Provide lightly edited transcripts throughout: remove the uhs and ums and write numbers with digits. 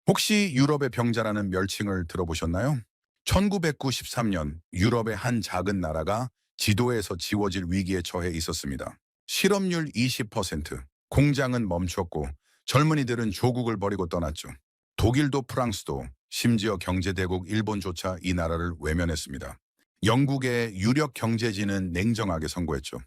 혹시 유럽의 병자라는 멸칭을 들어보셨나요? 1993년 유럽의 한 작은 나라가 지도에서 지워질 위기에 처해 있었습니다. 실업률 20%, 공장은 멈췄고 젊은이들은 조국을 버리고 떠났죠. 독일도 프랑스도 심지어 경제대국 일본조차 이 나라를 외면했습니다. 영국의 유력 경제지는 냉정하게 선고했죠.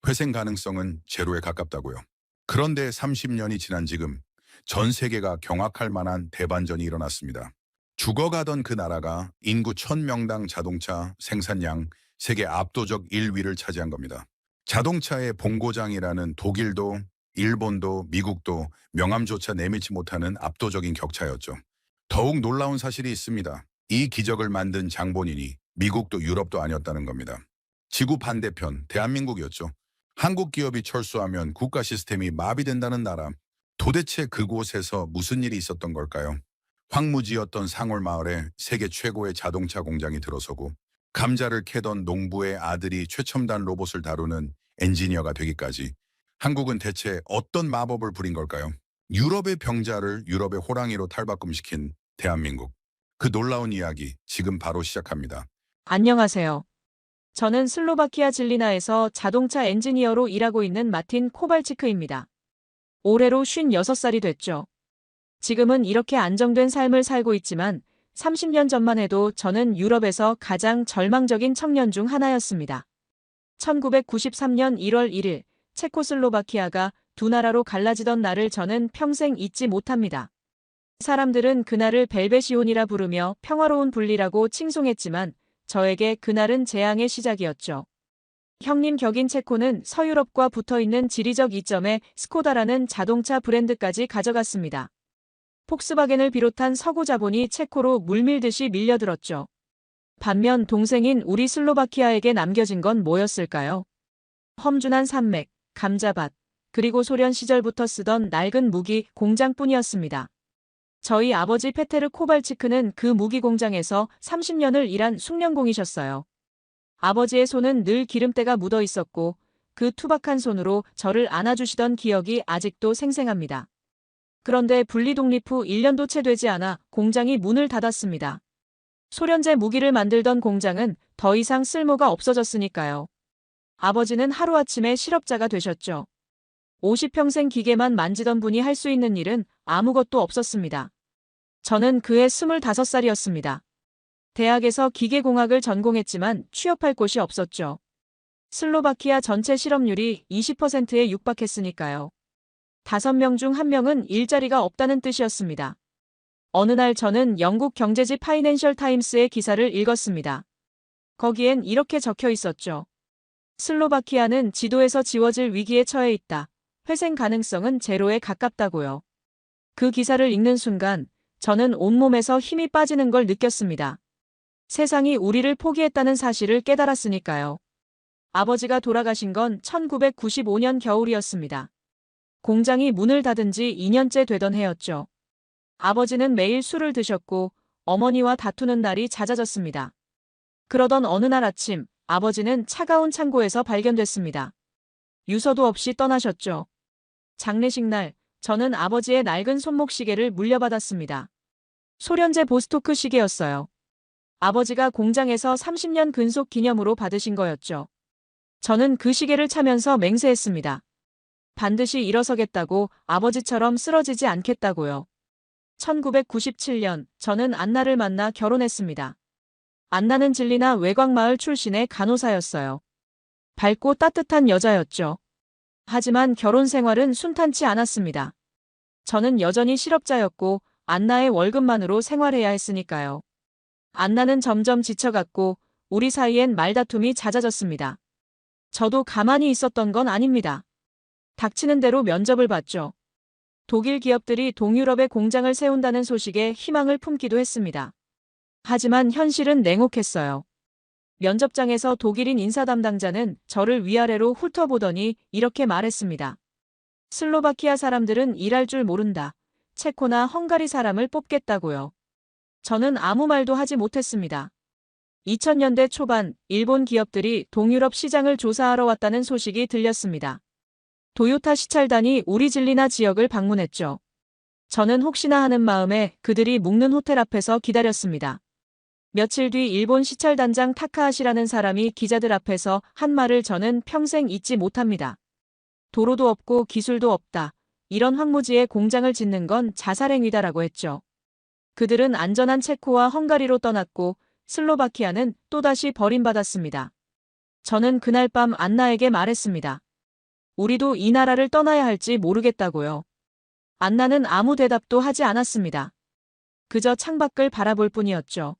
회생 가능성은 제로에 가깝다고요. 그런데 30년이 지난 지금 전 세계가 경악할 만한 대반전이 일어났습니다. 죽어가던 그 나라가 인구 1000명당 자동차 생산량 세계 압도적 1위를 차지한 겁니다. 자동차의 본고장이라는 독일도 일본도 미국도 명함조차 내밀지 못하는 압도적인 격차였죠. 더욱 놀라운 사실이 있습니다. 이 기적을 만든 장본인이 미국도 유럽도 아니었다는 겁니다. 지구 반대편 대한민국이었죠. 한국 기업이 철수하면 국가 시스템이 마비된다는 나라. 도대체 그곳에서 무슨 일이 있었던 걸까요? 황무지였던 상월 마을에 세계 최고의 자동차 공장이 들어서고 감자를 캐던 농부의 아들이 최첨단 로봇을 다루는 엔지니어가 되기까지 한국은 대체 어떤 마법을 부린 걸까요? 유럽의 병자를 유럽의 호랑이로 탈바꿈시킨 대한민국. 그 놀라운 이야기 지금 바로 시작합니다. 안녕하세요. 저는 슬로바키아 질리나에서 자동차 엔지니어로 일하고 있는 마틴 코발치크입니다. 올해로 56살이 됐죠. 지금은 이렇게 안정된 삶을 살고 있지만 30년 전만 해도 저는 유럽에서 가장 절망적인 청년 중 하나였습니다. 1993년 1월 1일 체코슬로바키아가 두 나라로 갈라지던 날을 저는 평생 잊지 못합니다. 사람들은 그날을 벨벳이온이라 부르며 평화로운 분리라고 칭송했지만 저에게 그날은 재앙의 시작이었죠. 형님 격인 체코는 서유럽과 붙어있는 지리적 이점에 스코다라는 자동차 브랜드까지 가져갔습니다. 폭스바겐을 비롯한 서구 자본이 체코로 물밀듯이 밀려들었죠. 반면 동생인 우리 슬로바키아에게 남겨진 건 뭐였을까요? 험준한 산맥, 감자밭, 그리고 소련 시절부터 쓰던 낡은 무기 공장뿐이었습니다. 저희 아버지 페테르 코발치크는 그 무기 공장에서 30년을 일한 숙련공이셨어요. 아버지의 손은 늘 기름때가 묻어 있었고 그 투박한 손으로 저를 안아주시던 기억이 아직도 생생합니다. 그런데 분리 독립 후 1년도 채 되지 않아 공장이 문을 닫았습니다. 소련제 무기를 만들던 공장은 더 이상 쓸모가 없어졌으니까요. 아버지는 하루아침에 실업자가 되셨죠. 50평생 기계만 만지던 분이 할 수 있는 일은 아무것도 없었습니다. 저는 그해 25살이었습니다. 대학에서 기계공학을 전공했지만 취업할 곳이 없었죠. 슬로바키아 전체 실업률이 20%에 육박했으니까요. 5명 중 1명은 일자리가 없다는 뜻이었습니다. 어느 날 저는 영국 경제지 파이낸셜 타임스의 기사를 읽었습니다. 거기엔 이렇게 적혀 있었죠. 슬로바키아는 지도에서 지워질 위기에 처해 있다. 회생 가능성은 제로에 가깝다고요. 그 기사를 읽는 순간 저는 온몸에서 힘이 빠지는 걸 느꼈습니다. 세상이 우리를 포기했다는 사실을 깨달았으니까요. 아버지가 돌아가신 건 1995년 겨울이었습니다. 공장이 문을 닫은 지 2년째 되던 해였죠. 아버지는 매일 술을 드셨고 어머니와 다투는 날이 잦아졌습니다. 그러던 어느 날 아침 아버지는 차가운 창고에서 발견됐습니다. 유서도 없이 떠나셨죠. 장례식 날 저는 아버지의 낡은 손목 시계를 물려받았습니다. 소련제 보스토크 시계였어요. 아버지가 공장에서 30년 근속 기념으로 받으신 거였죠. 저는 그 시계를 차면서 맹세했습니다. 반드시 일어서겠다고, 아버지처럼 쓰러지지 않겠다고요. 1997년 저는 안나를 만나 결혼했습니다. 안나는 질리나 외곽마을 출신의 간호사였어요. 밝고 따뜻한 여자였죠. 하지만 결혼 생활은 순탄치 않았습니다. 저는 여전히 실업자였고 안나의 월급만으로 생활해야 했으니까요. 안나는 점점 지쳐갔고 우리 사이엔 말다툼이 잦아졌습니다. 저도 가만히 있었던 건 아닙니다. 닥치는 대로 면접을 봤죠. 독일 기업들이 동유럽에 공장을 세운다는 소식에 희망을 품기도 했습니다. 하지만 현실은 냉혹했어요. 면접장에서 독일인 인사 담당자는 저를 위아래로 훑어보더니 이렇게 말했습니다. 슬로바키아 사람들은 일할 줄 모른다. 체코나 헝가리 사람을 뽑겠다고요. 저는 아무 말도 하지 못했습니다. 2000년대 초반 일본 기업들이 동유럽 시장을 조사하러 왔다는 소식이 들렸습니다. 도요타 시찰단이 우리 질리나 지역을 방문했죠. 저는 혹시나 하는 마음에 그들이 묵는 호텔 앞에서 기다렸습니다. 며칠 뒤 일본 시찰단장 타카하시라는 사람이 기자들 앞에서 한 말을 저는 평생 잊지 못합니다. 도로도 없고 기술도 없다. 이런 황무지에 공장을 짓는 건 자살행위다라고 했죠. 그들은 안전한 체코와 헝가리로 떠났고 슬로바키아는 또다시 버림받았습니다. 저는 그날 밤 안나에게 말했습니다. 우리도 이 나라를 떠나야 할지 모르겠다고요. 안나는 아무 대답도 하지 않았습니다. 그저 창밖을 바라볼 뿐이었죠.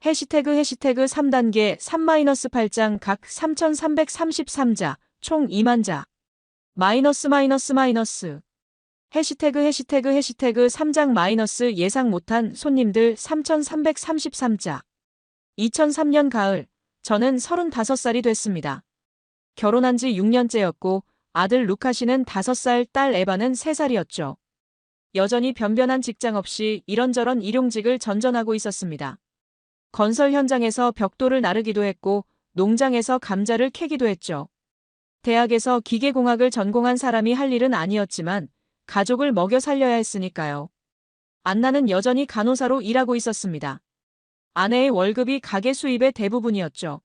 해시태그 3단계 3-8장 각 3333자 총 2만 자 마이너스 해시태그 3장 마이너스 예상 못한 손님들 3333자 2003년 가을 저는 35살이 됐습니다. 결혼한 지 6년째였고 아들 루카시는 5살, 딸 에바는 3살이었죠. 여전히 변변한 직장 없이 이런저런 일용직을 전전하고 있었습니다. 건설 현장에서 벽돌을 나르기도 했고 농장에서 감자를 캐기도 했죠. 대학에서 기계공학을 전공한 사람이 할 일은 아니었지만 가족을 먹여 살려야 했으니까요. 안나는 여전히 간호사로 일하고 있었습니다. 아내의 월급이 가게 수입의 대부분이었죠.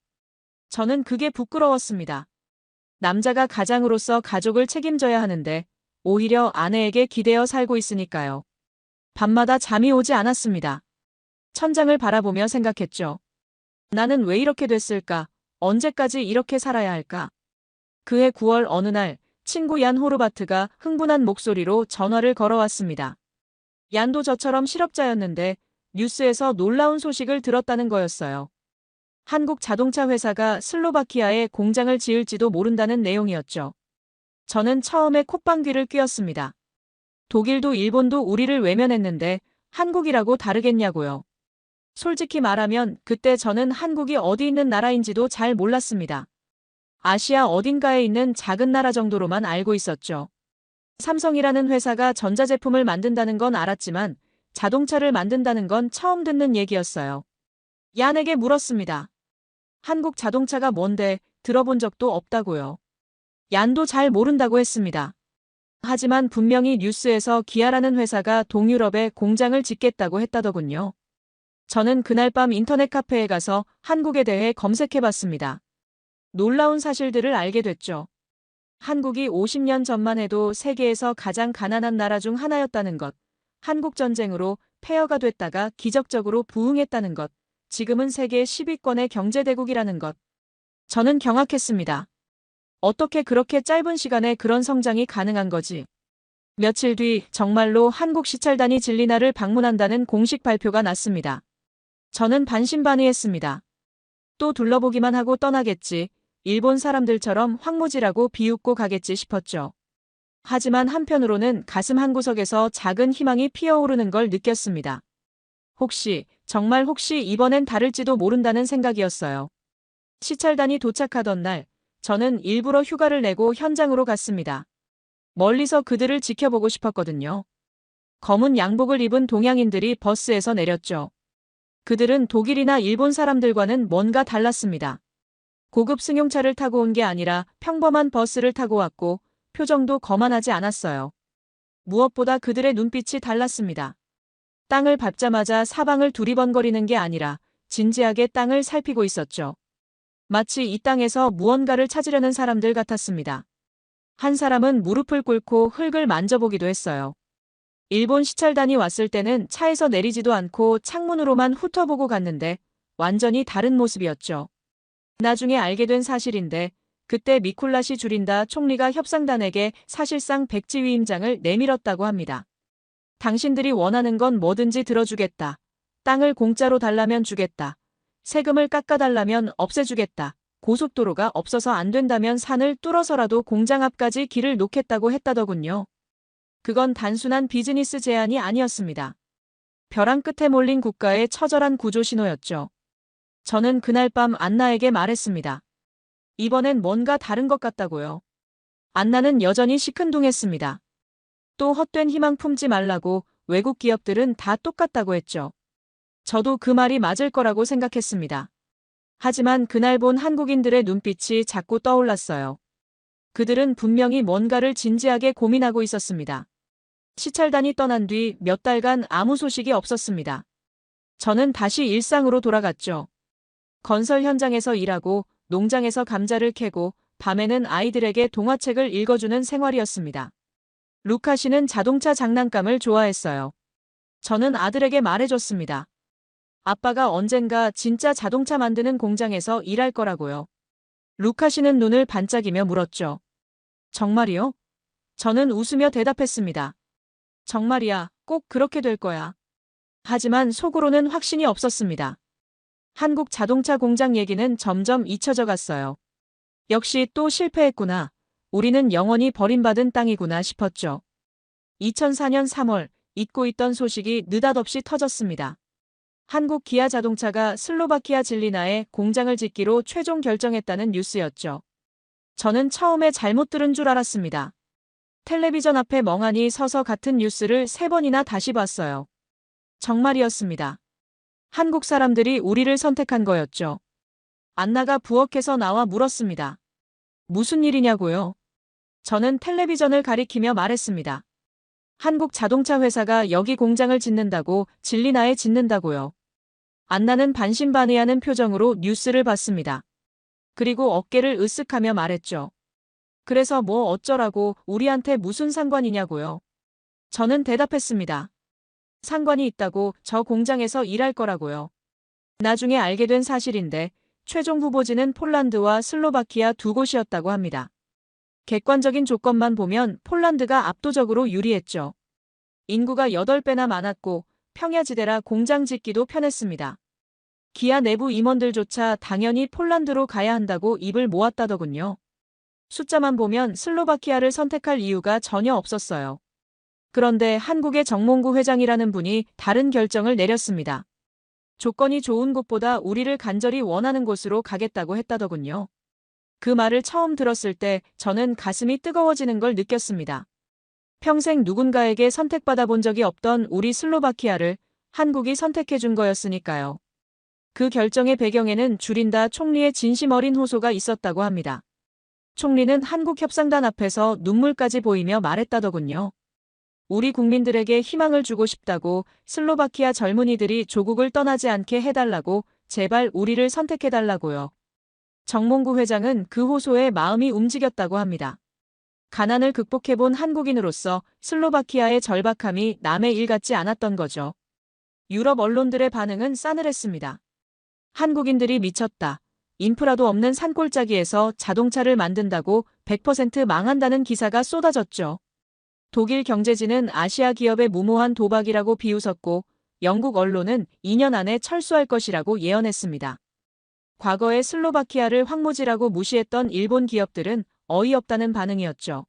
저는 그게 부끄러웠습니다. 남자가 가장으로서 가족을 책임져야 하는데 오히려 아내에게 기대어 살고 있으니까요. 밤마다 잠이 오지 않았습니다. 천장을 바라보며 생각했죠. 나는 왜 이렇게 됐을까? 언제까지 이렇게 살아야 할까? 그해 9월 어느 날 친구 얀 호르바트가 흥분한 목소리로 전화를 걸어왔습니다. 얀도 저처럼 실업자였는데 뉴스에서 놀라운 소식을 들었다는 거였어요. 한국 자동차 회사가 슬로바키아에 공장을 지을지도 모른다는 내용이었죠. 저는 처음에 콧방귀를 뀌었습니다. 독일도 일본도 우리를 외면했는데 한국이라고 다르겠냐고요. 솔직히 말하면 그때 저는 한국이 어디 있는 나라인지도 잘 몰랐습니다. 아시아 어딘가에 있는 작은 나라 정도로만 알고 있었죠. 삼성이라는 회사가 전자제품을 만든다는 건 알았지만 자동차를 만든다는 건 처음 듣는 얘기였어요. 얀에게 물었습니다. 한국 자동차가 뭔데 들어본 적도 없다고요. 얀도 잘 모른다고 했습니다. 하지만 분명히 뉴스에서 기아라는 회사가 동유럽에 공장을 짓겠다고 했다더군요. 저는 그날 밤 인터넷 카페에 가서 한국에 대해 검색해봤습니다. 놀라운 사실들을 알게 됐죠. 한국이 50년 전만 해도 세계에서 가장 가난한 나라 중 하나였다는 것, 한국전쟁으로 폐허가 됐다가 기적적으로 부흥했다는 것, 지금은 세계 10위권의 경제대국이라는 것. 저는 경악했습니다. 어떻게 그렇게 짧은 시간에 그런 성장이 가능한 거지? 며칠 뒤 정말로 한국 시찰단이 진리나를 방문한다는 공식 발표가 났습니다. 저는 반신반의했습니다. 또 둘러보기만 하고 떠나겠지, 일본 사람들처럼 황무지라고 비웃고 가겠지 싶었죠. 하지만 한편으로는 가슴 한구석에서 작은 희망이 피어오르는 걸 느꼈습니다. 정말 혹시 이번엔 다를지도 모른다는 생각이었어요. 시찰단이 도착하던 날, 저는 일부러 휴가를 내고 현장으로 갔습니다. 멀리서 그들을 지켜보고 싶었거든요. 검은 양복을 입은 동양인들이 버스에서 내렸죠. 그들은 독일이나 일본 사람들과는 뭔가 달랐습니다. 고급 승용차를 타고 온 게 아니라 평범한 버스를 타고 왔고 표정도 거만하지 않았어요. 무엇보다 그들의 눈빛이 달랐습니다. 땅을 밟자마자 사방을 두리번거리는 게 아니라 진지하게 땅을 살피고 있었죠. 마치 이 땅에서 무언가를 찾으려는 사람들 같았습니다. 한 사람은 무릎을 꿇고 흙을 만져보기도 했어요. 일본 시찰단이 왔을 때는 차에서 내리지도 않고 창문으로만 훑어보고 갔는데 완전히 다른 모습이었죠. 나중에 알게 된 사실인데 그때 미쿨라시 주린다 총리가 협상단에게 사실상 백지위임장을 내밀었다고 합니다. 당신들이 원하는 건 뭐든지 들어주겠다. 땅을 공짜로 달라면 주겠다. 세금을 깎아달라면 없애주겠다. 고속도로가 없어서 안 된다면 산을 뚫어서라도 공장 앞까지 길을 놓겠다고 했다더군요. 그건 단순한 비즈니스 제안이 아니었습니다. 벼랑 끝에 몰린 국가의 처절한 구조 신호였죠. 저는 그날 밤 안나에게 말했습니다. 이번엔 뭔가 다른 것 같다고요. 안나는 여전히 시큰둥했습니다. 또 헛된 희망 품지 말라고 외국 기업들은 다 똑같다고 했죠. 저도 그 말이 맞을 거라고 생각했습니다. 하지만 그날 본 한국인들의 눈빛이 자꾸 떠올랐어요. 그들은 분명히 뭔가를 진지하게 고민하고 있었습니다. 시찰단이 떠난 뒤 몇 달간 아무 소식이 없었습니다. 저는 다시 일상으로 돌아갔죠. 건설 현장에서 일하고 농장에서 감자를 캐고 밤에는 아이들에게 동화책을 읽어주는 생활이었습니다. 루카 씨는 자동차 장난감을 좋아했어요. 저는 아들에게 말해줬습니다. 아빠가 언젠가 진짜 자동차 만드는 공장에서 일할 거라고요. 루카 씨는 눈을 반짝이며 물었죠. 정말이요? 저는 웃으며 대답했습니다. 정말이야, 꼭 그렇게 될 거야. 하지만 속으로는 확신이 없었습니다. 한국 자동차 공장 얘기는 점점 잊혀져 갔어요. 역시 또 실패했구나. 우리는 영원히 버림받은 땅이구나 싶었죠. 2004년 3월, 잊고 있던 소식이 느닷없이 터졌습니다. 한국 기아 자동차가 슬로바키아 질리나에 공장을 짓기로 최종 결정했다는 뉴스였죠. 저는 처음에 잘못 들은 줄 알았습니다. 텔레비전 앞에 멍하니 서서 같은 뉴스를 3번이나 다시 봤어요. 정말이었습니다. 한국 사람들이 우리를 선택한 거였죠. 안나가 부엌에서 나와 물었습니다. 무슨 일이냐고요? 저는 텔레비전을 가리키며 말했습니다. 한국 자동차 회사가 여기 공장을 짓는다고, 질리나에 짓는다고요. 안나는 반신반의하는 표정으로 뉴스를 봤습니다. 그리고 어깨를 으쓱하며 말했죠. 그래서 뭐 어쩌라고, 우리한테 무슨 상관이냐고요. 저는 대답했습니다. 상관이 있다고, 저 공장에서 일할 거라고요. 나중에 알게 된 사실인데 최종 후보지는 폴란드와 슬로바키아 두 곳이었다고 합니다. 객관적인 조건만 보면 폴란드가 압도적으로 유리했죠. 인구가 8배나 많았고 평야지대라 공장 짓기도 편했습니다. 기아 내부 임원들조차 당연히 폴란드로 가야 한다고 입을 모았다더군요. 숫자만 보면 슬로바키아를 선택할 이유가 전혀 없었어요. 그런데 한국의 정몽구 회장이라는 분이 다른 결정을 내렸습니다. 조건이 좋은 곳보다 우리를 간절히 원하는 곳으로 가겠다고 했다더군요. 그 말을 처음 들었을 때 저는 가슴이 뜨거워지는 걸 느꼈습니다. 평생 누군가에게 선택받아 본 적이 없던 우리 슬로바키아를 한국이 선택해 준 거였으니까요. 그 결정의 배경에는 주린다 총리의 진심 어린 호소가 있었다고 합니다. 총리는 한국 협상단 앞에서 눈물까지 보이며 말했다더군요. 우리 국민들에게 희망을 주고 싶다고, 슬로바키아 젊은이들이 조국을 떠나지 않게 해달라고, 제발 우리를 선택해달라고요. 정몽구 회장은 그 호소에 마음이 움직였다고 합니다. 가난을 극복해본 한국인으로서 슬로바키아의 절박함이 남의 일 같지 않았던 거죠. 유럽 언론들의 반응은 싸늘했습니다. 한국인들이 미쳤다. 인프라도 없는 산골짜기에서 자동차를 만든다고 100% 망한다는 기사가 쏟아졌죠. 독일 경제지는 아시아 기업의 무모한 도박이라고 비웃었고 영국 언론은 2년 안에 철수할 것이라고 예언했습니다. 과거에 슬로바키아를 황무지라고 무시했던 일본 기업들은 어이없다는 반응이었죠.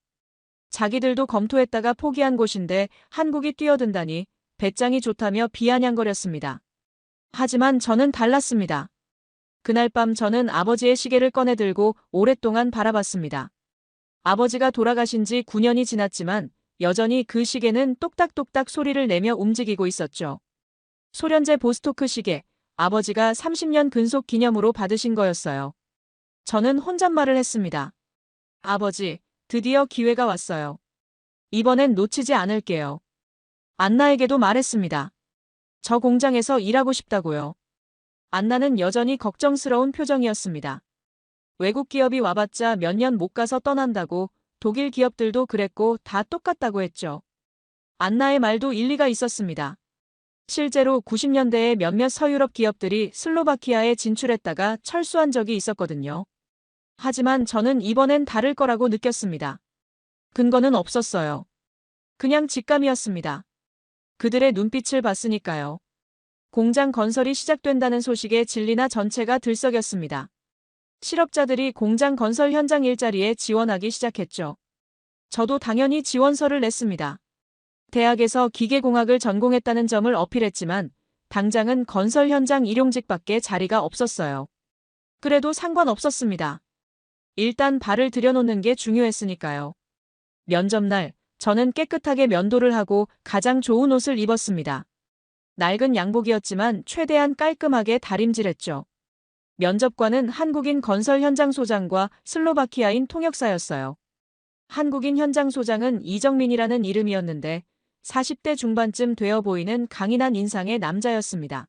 자기들도 검토했다가 포기한 곳인데 한국이 뛰어든다니 배짱이 좋다며 비아냥거렸습니다. 하지만 저는 달랐습니다. 그날 밤 저는 아버지의 시계를 꺼내들고 오랫동안 바라봤습니다. 아버지가 돌아가신 지 9년이 지났지만 여전히 그 시계는 똑딱똑딱 소리를 내며 움직이고 있었죠. 소련제 보스토크 시계, 아버지가 30년 근속 기념으로 받으신 거였어요. 저는 혼잣말을 했습니다. 아버지, 드디어 기회가 왔어요. 이번엔 놓치지 않을게요. 안나에게도 말했습니다. 저 공장에서 일하고 싶다고요. 안나는 여전히 걱정스러운 표정이었습니다. 외국 기업이 와봤자 몇 년 못 가서 떠난다고, 독일 기업들도 그랬고 다 똑같다고 했죠. 안나의 말도 일리가 있었습니다. 실제로 90년대에 몇몇 서유럽 기업들이 슬로바키아에 진출했다가 철수한 적이 있었거든요. 하지만 저는 이번엔 다를 거라고 느꼈습니다. 근거는 없었어요. 그냥 직감이었습니다. 그들의 눈빛을 봤으니까요. 공장 건설이 시작된다는 소식에 질리나 전체가 들썩였습니다. 실업자들이 공장 건설 현장 일자리에 지원하기 시작했죠. 저도 당연히 지원서를 냈습니다. 대학에서 기계공학을 전공했다는 점을 어필했지만 당장은 건설 현장 일용직밖에 자리가 없었어요. 그래도 상관없었습니다. 일단 발을 들여놓는 게 중요했으니까요. 면접날, 저는 깨끗하게 면도를 하고 가장 좋은 옷을 입었습니다. 낡은 양복이었지만 최대한 깔끔하게 다림질했죠. 면접관은 한국인 건설 현장 소장과 슬로바키아인 통역사였어요. 한국인 현장 소장은 이정민이라는 이름이었는데 40대 중반쯤 되어 보이는 강인한 인상의 남자였습니다.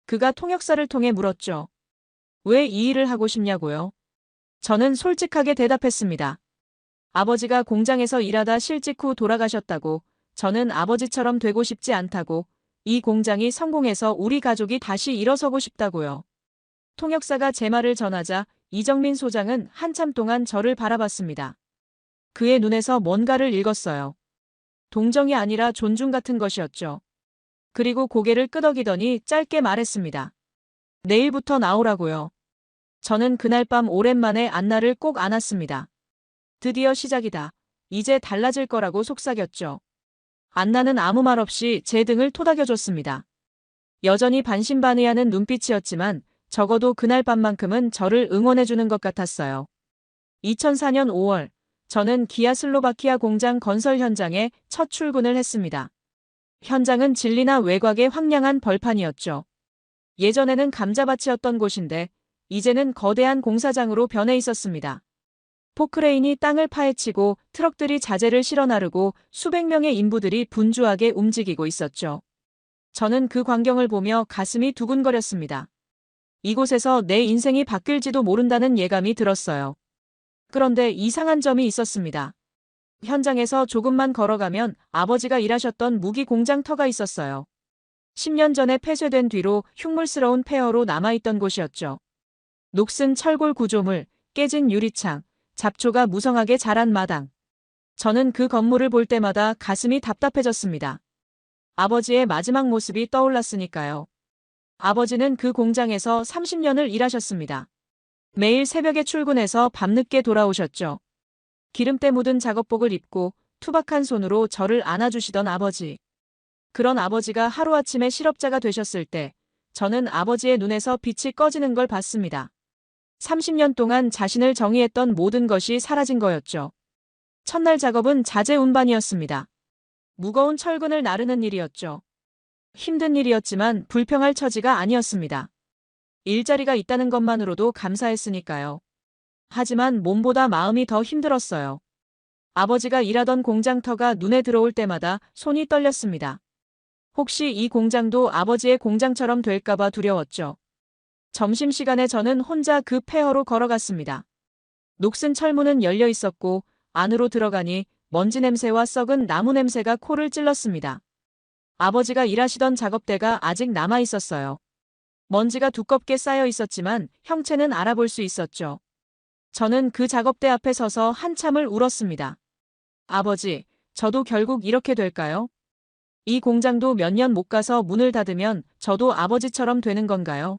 그가 통역사를 통해 물었죠. 왜 이 일을 하고 싶냐고요? 저는 솔직하게 대답했습니다. 아버지가 공장에서 일하다 실직 후 돌아가셨다고, 저는 아버지처럼 되고 싶지 않다고, 이 공장이 성공해서 우리 가족이 다시 일어서고 싶다고요. 통역사가 제 말을 전하자 이정민 소장은 한참 동안 저를 바라봤습니다. 그의 눈에서 뭔가를 읽었어요. 동정이 아니라 존중 같은 것이었죠. 그리고 고개를 끄덕이더니 짧게 말했습니다. 내일부터 나오라고요. 저는 그날 밤 오랜만에 안나를 꼭 안았습니다. 드디어 시작이다. 이제 달라질 거라고 속삭였죠. 안나는 아무 말 없이 제 등을 토닥여줬습니다. 여전히 반신반의하는 눈빛이었지만 적어도 그날 밤만큼은 저를 응원해주는 것 같았어요. 2004년 5월, 저는 기아 슬로바키아 공장 건설 현장에 첫 출근을 했습니다. 현장은 진리나 외곽의 황량한 벌판이었죠. 예전에는 감자밭이었던 곳인데 이제는 거대한 공사장으로 변해 있었습니다. 포크레인이 땅을 파헤치고 트럭들이 자재를 실어 나르고 수백 명의 인부들이 분주하게 움직이고 있었죠. 저는 그 광경을 보며 가슴이 두근거렸습니다. 이곳에서 내 인생이 바뀔지도 모른다는 예감이 들었어요. 그런데 이상한 점이 있었습니다. 현장에서 조금만 걸어가면 아버지가 일하셨던 무기 공장터가 있었어요. 10년 전에 폐쇄된 뒤로 흉물스러운 폐허로 남아있던 곳이었죠. 녹슨 철골 구조물, 깨진 유리창, 잡초가 무성하게 자란 마당. 저는 그 건물을 볼 때마다 가슴이 답답해졌습니다. 아버지의 마지막 모습이 떠올랐으니까요. 아버지는 그 공장에서 30년을 일하셨습니다. 매일 새벽에 출근해서 밤늦게 돌아오셨죠. 기름때 묻은 작업복을 입고 투박한 손으로 저를 안아주시던 아버지. 그런 아버지가 하루아침에 실업자가 되셨을 때 저는 아버지의 눈에서 빛이 꺼지는 걸 봤습니다. 30년 동안 자신을 정의했던 모든 것이 사라진 거였죠. 첫날 작업은 자재 운반이었습니다. 무거운 철근을 나르는 일이었죠. 힘든 일이었지만 불평할 처지가 아니었습니다. 일자리가 있다는 것만으로도 감사했으니까요. 하지만 몸보다 마음이 더 힘들었어요. 아버지가 일하던 공장터가 눈에 들어올 때마다 손이 떨렸습니다. 혹시 이 공장도 아버지의 공장처럼 될까봐 두려웠죠. 점심시간에 저는 혼자 그 폐허로 걸어갔습니다. 녹슨 철문은 열려 있었고 안으로 들어가니 먼지 냄새와 썩은 나무 냄새가 코를 찔렀습니다. 아버지가 일하시던 작업대가 아직 남아 있었어요. 먼지가 두껍게 쌓여 있었지만 형체는 알아볼 수 있었죠. 저는 그 작업대 앞에 서서 한참을 울었습니다. 아버지, 저도 결국 이렇게 될까요? 이 공장도 몇 년 못 가서 문을 닫으면 저도 아버지처럼 되는 건가요?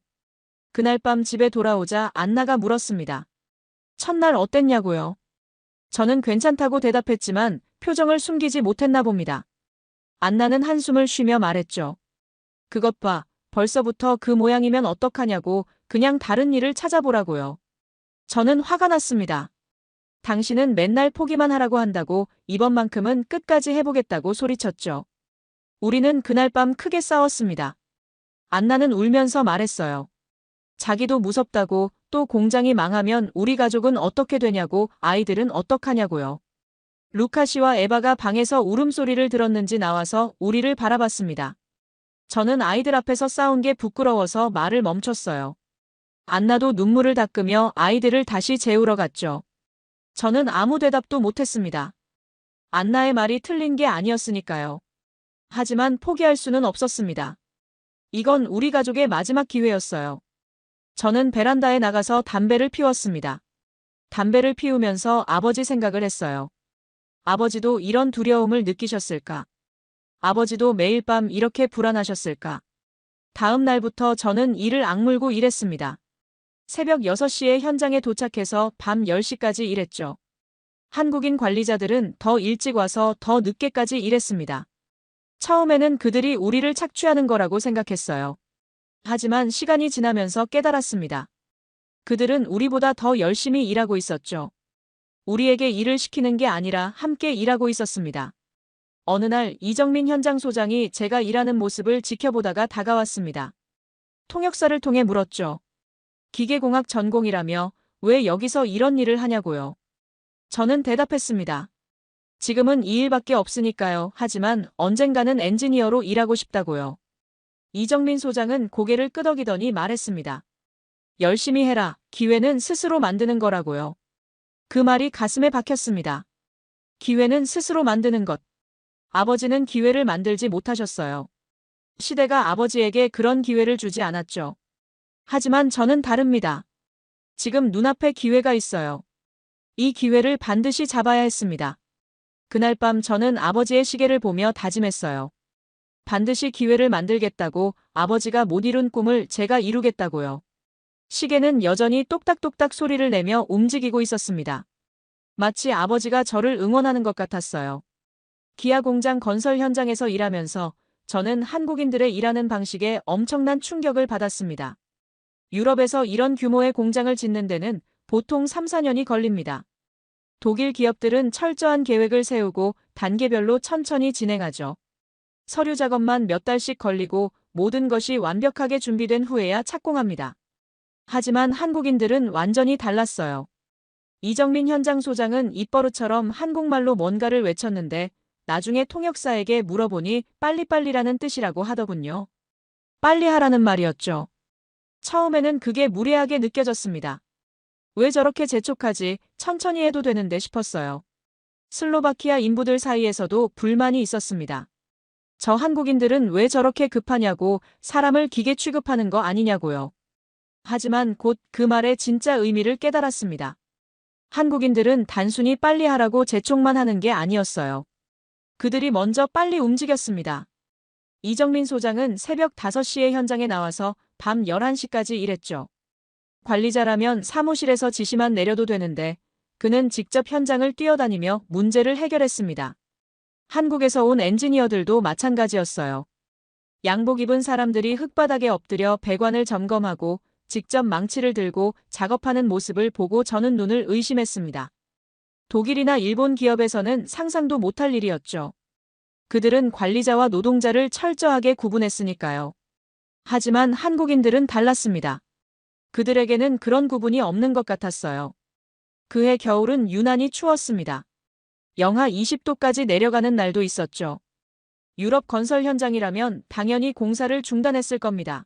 그날 밤 집에 돌아오자 안나가 물었습니다. 첫날 어땠냐고요? 저는 괜찮다고 대답했지만 표정을 숨기지 못했나 봅니다. 안나는 한숨을 쉬며 말했죠. 그것 봐, 벌써부터 그 모양이면 어떡하냐고 그냥 다른 일을 찾아보라고요. 저는 화가 났습니다. 당신은 맨날 포기만 하라고 한다고 이번만큼은 끝까지 해보겠다고 소리쳤죠. 우리는 그날 밤 크게 싸웠습니다. 안나는 울면서 말했어요. 자기도 무섭다고, 또 공장이 망하면 우리 가족은 어떻게 되냐고, 아이들은 어떡하냐고요. 루카 씨와 에바가 방에서 울음소리를 들었는지 나와서 우리를 바라봤습니다. 저는 아이들 앞에서 싸운 게 부끄러워서 말을 멈췄어요. 안나도 눈물을 닦으며 아이들을 다시 재우러 갔죠. 저는 아무 대답도 못했습니다. 안나의 말이 틀린 게 아니었으니까요. 하지만 포기할 수는 없었습니다. 이건 우리 가족의 마지막 기회였어요. 저는 베란다에 나가서 담배를 피웠습니다. 담배를 피우면서 아버지 생각을 했어요. 아버지도 이런 두려움을 느끼셨을까? 아버지도 매일 밤 이렇게 불안하셨을까? 다음 날부터 저는 이를 악물고 일했습니다. 새벽 6시에 현장에 도착해서 밤 10시까지 일했죠. 한국인 관리자들은 더 일찍 와서 더 늦게까지 일했습니다. 처음에는 그들이 우리를 착취하는 거라고 생각했어요. 하지만 시간이 지나면서 깨달았습니다. 그들은 우리보다 더 열심히 일하고 있었죠. 우리에게 일을 시키는 게 아니라 함께 일하고 있었습니다. 어느 날 이정민 현장 소장이 제가 일하는 모습을 지켜보다가 다가왔습니다. 통역사를 통해 물었죠. 기계공학 전공이라며 왜 여기서 이런 일을 하냐고요. 저는 대답했습니다. 지금은 이 일밖에 없으니까요. 하지만 언젠가는 엔지니어로 일하고 싶다고요. 이정민 소장은 고개를 끄덕이더니 말했습니다. 열심히 해라. 기회는 스스로 만드는 거라고요. 그 말이 가슴에 박혔습니다. 기회는 스스로 만드는 것. 아버지는 기회를 만들지 못하셨어요. 시대가 아버지에게 그런 기회를 주지 않았죠. 하지만 저는 다릅니다. 지금 눈앞에 기회가 있어요. 이 기회를 반드시 잡아야 했습니다. 그날 밤 저는 아버지의 시계를 보며 다짐했어요. 반드시 기회를 만들겠다고, 아버지가 못 이룬 꿈을 제가 이루겠다고요. 시계는 여전히 똑딱똑딱 소리를 내며 움직이고 있었습니다. 마치 아버지가 저를 응원하는 것 같았어요. 기아 공장 건설 현장에서 일하면서 저는 한국인들의 일하는 방식에 엄청난 충격을 받았습니다. 유럽에서 이런 규모의 공장을 짓는 데는 보통 3, 4년이 걸립니다. 독일 기업들은 철저한 계획을 세우고 단계별로 천천히 진행하죠. 서류 작업만 몇 달씩 걸리고 모든 것이 완벽하게 준비된 후에야 착공합니다. 하지만 한국인들은 완전히 달랐어요. 이정민 현장 소장은 입버릇처럼 한국말로 뭔가를 외쳤는데 나중에 통역사에게 물어보니 빨리빨리라는 뜻이라고 하더군요. 빨리 하라는 말이었죠. 처음에는 그게 무례하게 느껴졌습니다. 왜 저렇게 재촉하지? 천천히 해도 되는데 싶었어요. 슬로바키아 인부들 사이에서도 불만이 있었습니다. 저 한국인들은 왜 저렇게 급하냐고, 사람을 기계 취급하는 거 아니냐고요. 하지만 곧 그 말의 진짜 의미를 깨달았습니다. 한국인들은 단순히 빨리 하라고 재촉만 하는 게 아니었어요. 그들이 먼저 빨리 움직였습니다. 이정민 소장은 새벽 5시에 현장에 나와서 밤 11시까지 일했죠. 관리자라면 사무실에서 지시만 내려도 되는데 그는 직접 현장을 뛰어다니며 문제를 해결했습니다. 한국에서 온 엔지니어들도 마찬가지였어요. 양복 입은 사람들이 흙바닥에 엎드려 배관을 점검하고 직접 망치를 들고 작업하는 모습을 보고 저는 눈을 의심했습니다. 독일이나 일본 기업에서는 상상도 못할 일이었죠. 그들은 관리자와 노동자를 철저하게 구분했으니까요. 하지만 한국인들은 달랐습니다. 그들에게는 그런 구분이 없는 것 같았어요. 그해 겨울은 유난히 추웠습니다. 영하 20도까지 내려가는 날도 있었죠. 유럽 건설 현장이라면 당연히 공사를 중단했을 겁니다.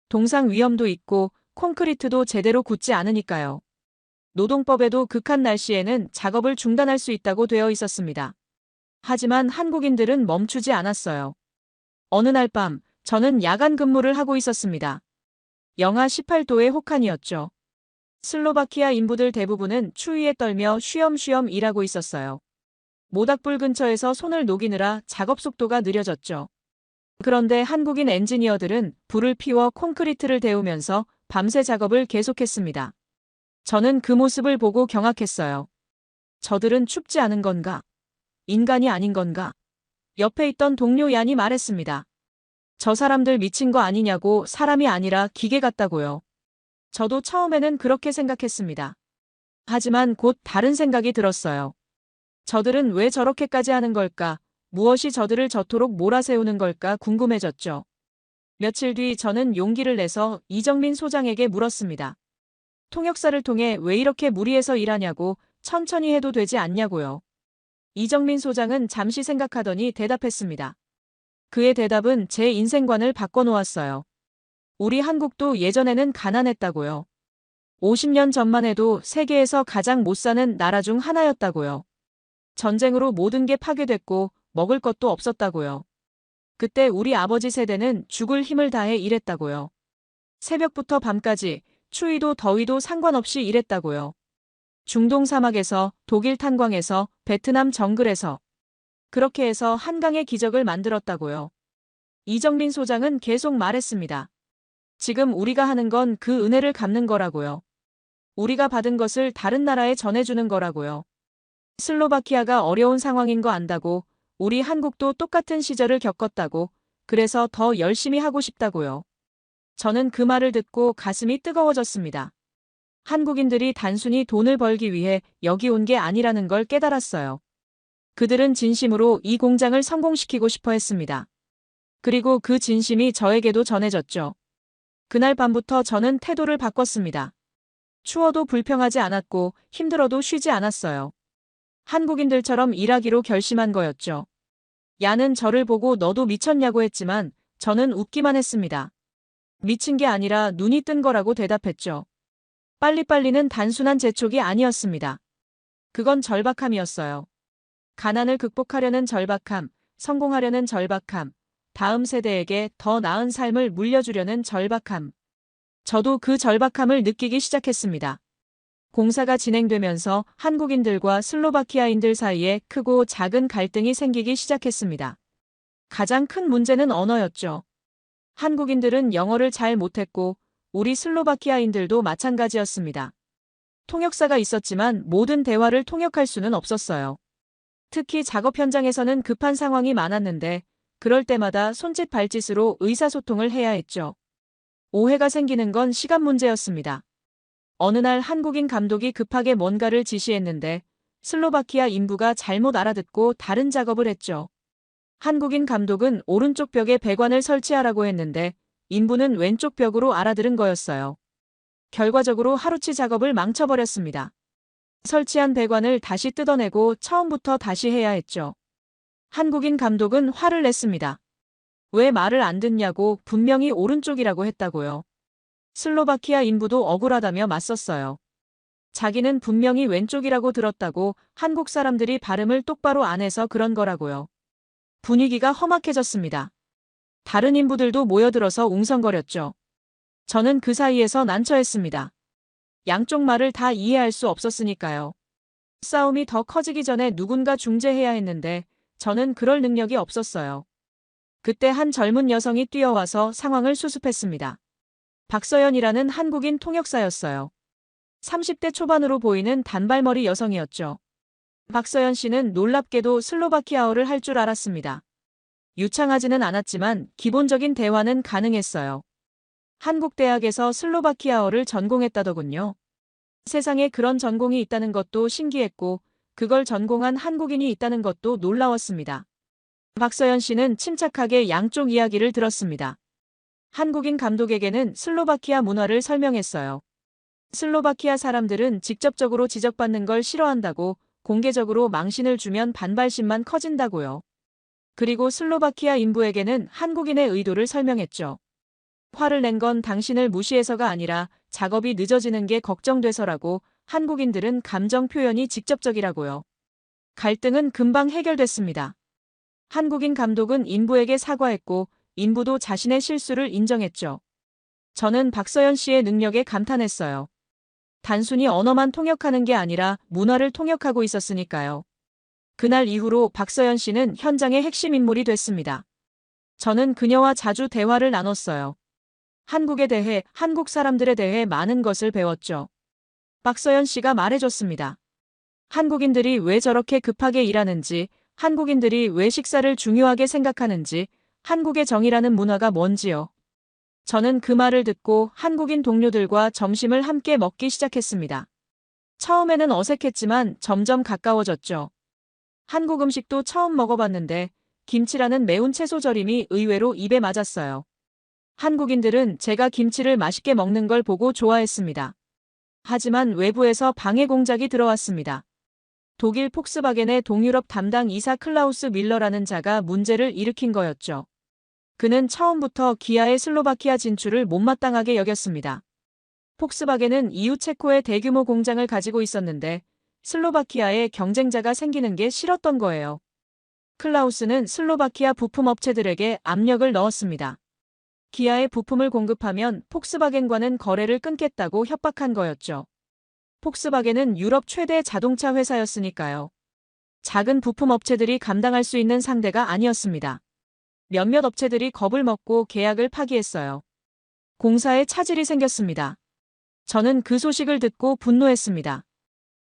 동상 위험도 있고 콘크리트도 제대로 굳지 않으니까요. 노동법에도 극한 날씨에는 작업을 중단할 수 있다고 되어 있었습니다. 하지만 한국인들은 멈추지 않았어요. 어느 날 밤, 저는 야간 근무를 하고 있었습니다. 영하 18도의 혹한이었죠. 슬로바키아 인부들 대부분은 추위에 떨며 쉬엄쉬엄 일하고 있었어요. 모닥불 근처에서 손을 녹이느라 작업 속도가 느려졌죠. 그런데 한국인 엔지니어들은 불을 피워 콘크리트를 데우면서 밤새 작업을 계속했습니다. 저는 그 모습을 보고 경악했어요. 저들은 춥지 않은 건가? 인간이 아닌 건가? 옆에 있던 동료 얀이 말했습니다. 저 사람들 미친 거 아니냐고, 사람이 아니라 기계 같다고요. 저도 처음에는 그렇게 생각했습니다. 하지만 곧 다른 생각이 들었어요. 저들은 왜 저렇게까지 하는 걸까? 무엇이 저들을 저토록 몰아세우는 걸까 궁금해졌죠. 며칠 뒤 저는 용기를 내서 이정민 소장에게 물었습니다. 통역사를 통해 왜 이렇게 무리해서 일하냐고, 천천히 해도 되지 않냐고요. 이정민 소장은 잠시 생각하더니 대답했습니다. 그의 대답은 제 인생관을 바꿔놓았어요. 우리 한국도 예전에는 가난했다고요. 50년 전만 해도 세계에서 가장 못 사는 나라 중 하나였다고요. 전쟁으로 모든 게 파괴됐고 먹을 것도 없었다고요. 그때 우리 아버지 세대는 죽을 힘을 다해 일했다고요. 새벽부터 밤까지 추위도 더위도 상관없이 일했다고요. 중동 사막에서, 독일 탄광에서, 베트남 정글에서. 그렇게 해서 한강의 기적을 만들었다고요. 이정민 소장은 계속 말했습니다. 지금 우리가 하는 건 그 은혜를 갚는 거라고요. 우리가 받은 것을 다른 나라에 전해주는 거라고요. 슬로바키아가 어려운 상황인 거 안다고, 우리 한국도 똑같은 시절을 겪었다고, 그래서 더 열심히 하고 싶다고요. 저는 그 말을 듣고 가슴이 뜨거워졌습니다. 한국인들이 단순히 돈을 벌기 위해 여기 온 게 아니라는 걸 깨달았어요. 그들은 진심으로 이 공장을 성공시키고 싶어 했습니다. 그리고 그 진심이 저에게도 전해졌죠. 그날 밤부터 저는 태도를 바꿨습니다. 추워도 불평하지 않았고 힘들어도 쉬지 않았어요. 한국인들처럼 일하기로 결심한 거였죠. 야는 저를 보고 너도 미쳤냐고 했지만 저는 웃기만 했습니다. 미친 게 아니라 눈이 뜬 거라고 대답했죠. 빨리빨리는 단순한 재촉이 아니었습니다. 그건 절박함이었어요. 가난을 극복하려는 절박함, 성공하려는 절박함, 다음 세대에게 더 나은 삶을 물려주려는 절박함. 저도 그 절박함을 느끼기 시작했습니다. 공사가 진행되면서 한국인들과 슬로바키아인들 사이에 크고 작은 갈등이 생기기 시작했습니다. 가장 큰 문제는 언어였죠. 한국인들은 영어를 잘 못했고 우리 슬로바키아인들도 마찬가지였습니다. 통역사가 있었지만 모든 대화를 통역할 수는 없었어요. 특히 작업 현장에서는 급한 상황이 많았는데 그럴 때마다 손짓 발짓으로 의사소통을 해야 했죠. 오해가 생기는 건 시간 문제였습니다. 어느 날 한국인 감독이 급하게 뭔가를 지시했는데 슬로바키아 인부가 잘못 알아듣고 다른 작업을 했죠. 한국인 감독은 오른쪽 벽에 배관을 설치하라고 했는데 인부는 왼쪽 벽으로 알아들은 거였어요. 결과적으로 하루치 작업을 망쳐버렸습니다. 설치한 배관을 다시 뜯어내고 처음부터 다시 해야 했죠. 한국인 감독은 화를 냈습니다. 왜 말을 안 듣냐고 분명히 오른쪽이라고 했다고요. 슬로바키아 인부도 억울하다며 맞섰어요. 자기는 분명히 왼쪽이라고 들었다고 한국 사람들이 발음을 똑바로 안 해서 그런 거라고요. 분위기가 험악해졌습니다. 다른 인부들도 모여들어서 웅성거렸죠. 저는 그 사이에서 난처했습니다. 양쪽 말을 다 이해할 수 없었으니까요. 싸움이 더 커지기 전에 누군가 중재해야 했는데 저는 그럴 능력이 없었어요. 그때 한 젊은 여성이 뛰어와서 상황을 수습했습니다. 박서연이라는 한국인 통역사였어요. 30대 초반으로 보이는 단발머리 여성이었죠. 박서연 씨는 놀랍게도 슬로바키아어를 할 줄 알았습니다. 유창하지는 않았지만 기본적인 대화는 가능했어요. 한국 대학에서 슬로바키아어를 전공했다더군요. 세상에 그런 전공이 있다는 것도 신기했고 그걸 전공한 한국인이 있다는 것도 놀라웠습니다. 박서연 씨는 침착하게 양쪽 이야기를 들었습니다. 한국인 감독에게는 슬로바키아 문화를 설명했어요. 슬로바키아 사람들은 직접적으로 지적받는 걸 싫어한다고 공개적으로 망신을 주면 반발심만 커진다고요. 그리고 슬로바키아 인부에게는 한국인의 의도를 설명했죠. 화를 낸 건 당신을 무시해서가 아니라 작업이 늦어지는 게 걱정돼서라고 한국인들은 감정 표현이 직접적이라고요. 갈등은 금방 해결됐습니다. 한국인 감독은 인부에게 사과했고 인부도 자신의 실수를 인정했죠. 저는 박서연 씨의 능력에 감탄했어요. 단순히 언어만 통역하는 게 아니라 문화를 통역하고 있었으니까요. 그날 이후로 박서연 씨는 현장의 핵심 인물이 됐습니다. 저는 그녀와 자주 대화를 나눴어요. 한국에 대해, 한국 사람들에 대해 많은 것을 배웠죠. 박서연 씨가 말해줬습니다. 한국인들이 왜 저렇게 급하게 일하는지, 한국인들이 왜 식사를 중요하게 생각하는지, 한국의 정이라는 문화가 뭔지요. 저는 그 말을 듣고 한국인 동료들과 점심을 함께 먹기 시작했습니다. 처음에는 어색했지만 점점 가까워졌죠. 한국 음식도 처음 먹어봤는데 김치라는 매운 채소 절임이 의외로 입에 맞았어요. 한국인들은 제가 김치를 맛있게 먹는 걸 보고 좋아했습니다. 하지만 외부에서 방해 공작이 들어왔습니다. 독일 폭스바겐의 동유럽 담당 이사 클라우스 밀러라는 자가 문제를 일으킨 거였죠. 그는 처음부터 기아의 슬로바키아 진출을 못마땅하게 여겼습니다. 폭스바겐은 이웃 체코에 대규모 공장을 가지고 있었는데 슬로바키아에 경쟁자가 생기는 게 싫었던 거예요. 클라우스는 슬로바키아 부품 업체들에게 압력을 넣었습니다. 기아에 부품을 공급하면 폭스바겐과는 거래를 끊겠다고 협박한 거였죠. 폭스바겐은 유럽 최대 자동차 회사였으니까요. 작은 부품 업체들이 감당할 수 있는 상대가 아니었습니다. 몇몇 업체들이 겁을 먹고 계약을 파기했어요. 공사에 차질이 생겼습니다. 저는 그 소식을 듣고 분노했습니다.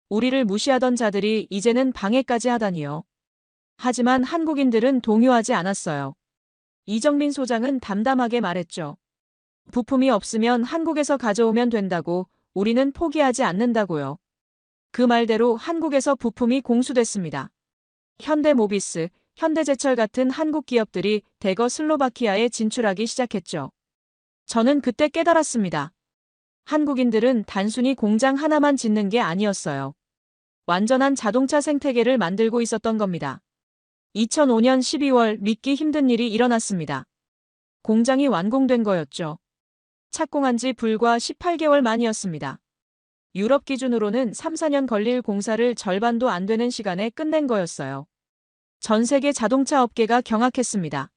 우리를 무시하던 자들이 이제는 방해까지 하다니요. 하지만 한국인들은 동요하지 않았어요. 이정민 소장은 담담하게 말했죠. 부품이 없으면 한국에서 가져오면 된다고, 우리는 포기하지 않는다고요. 그 말대로 한국에서 부품이 공수됐습니다. 현대모비스, 현대제철 같은 한국 기업들이 대거 슬로바키아에 진출하기 시작했죠. 저는 그때 깨달았습니다. 한국인들은 단순히 공장 하나만 짓는 게 아니었어요. 완전한 자동차 생태계를 만들고 있었던 겁니다. 2005년 12월 믿기 힘든 일이 일어났습니다. 공장이 완공된 거였죠. 착공한 지 불과 18개월 만이었습니다. 유럽 기준으로는 3, 4년 걸릴 공사를 절반도 안 되는 시간에 끝낸 거였어요. 전 세계 자동차 업계가 경악했습니다.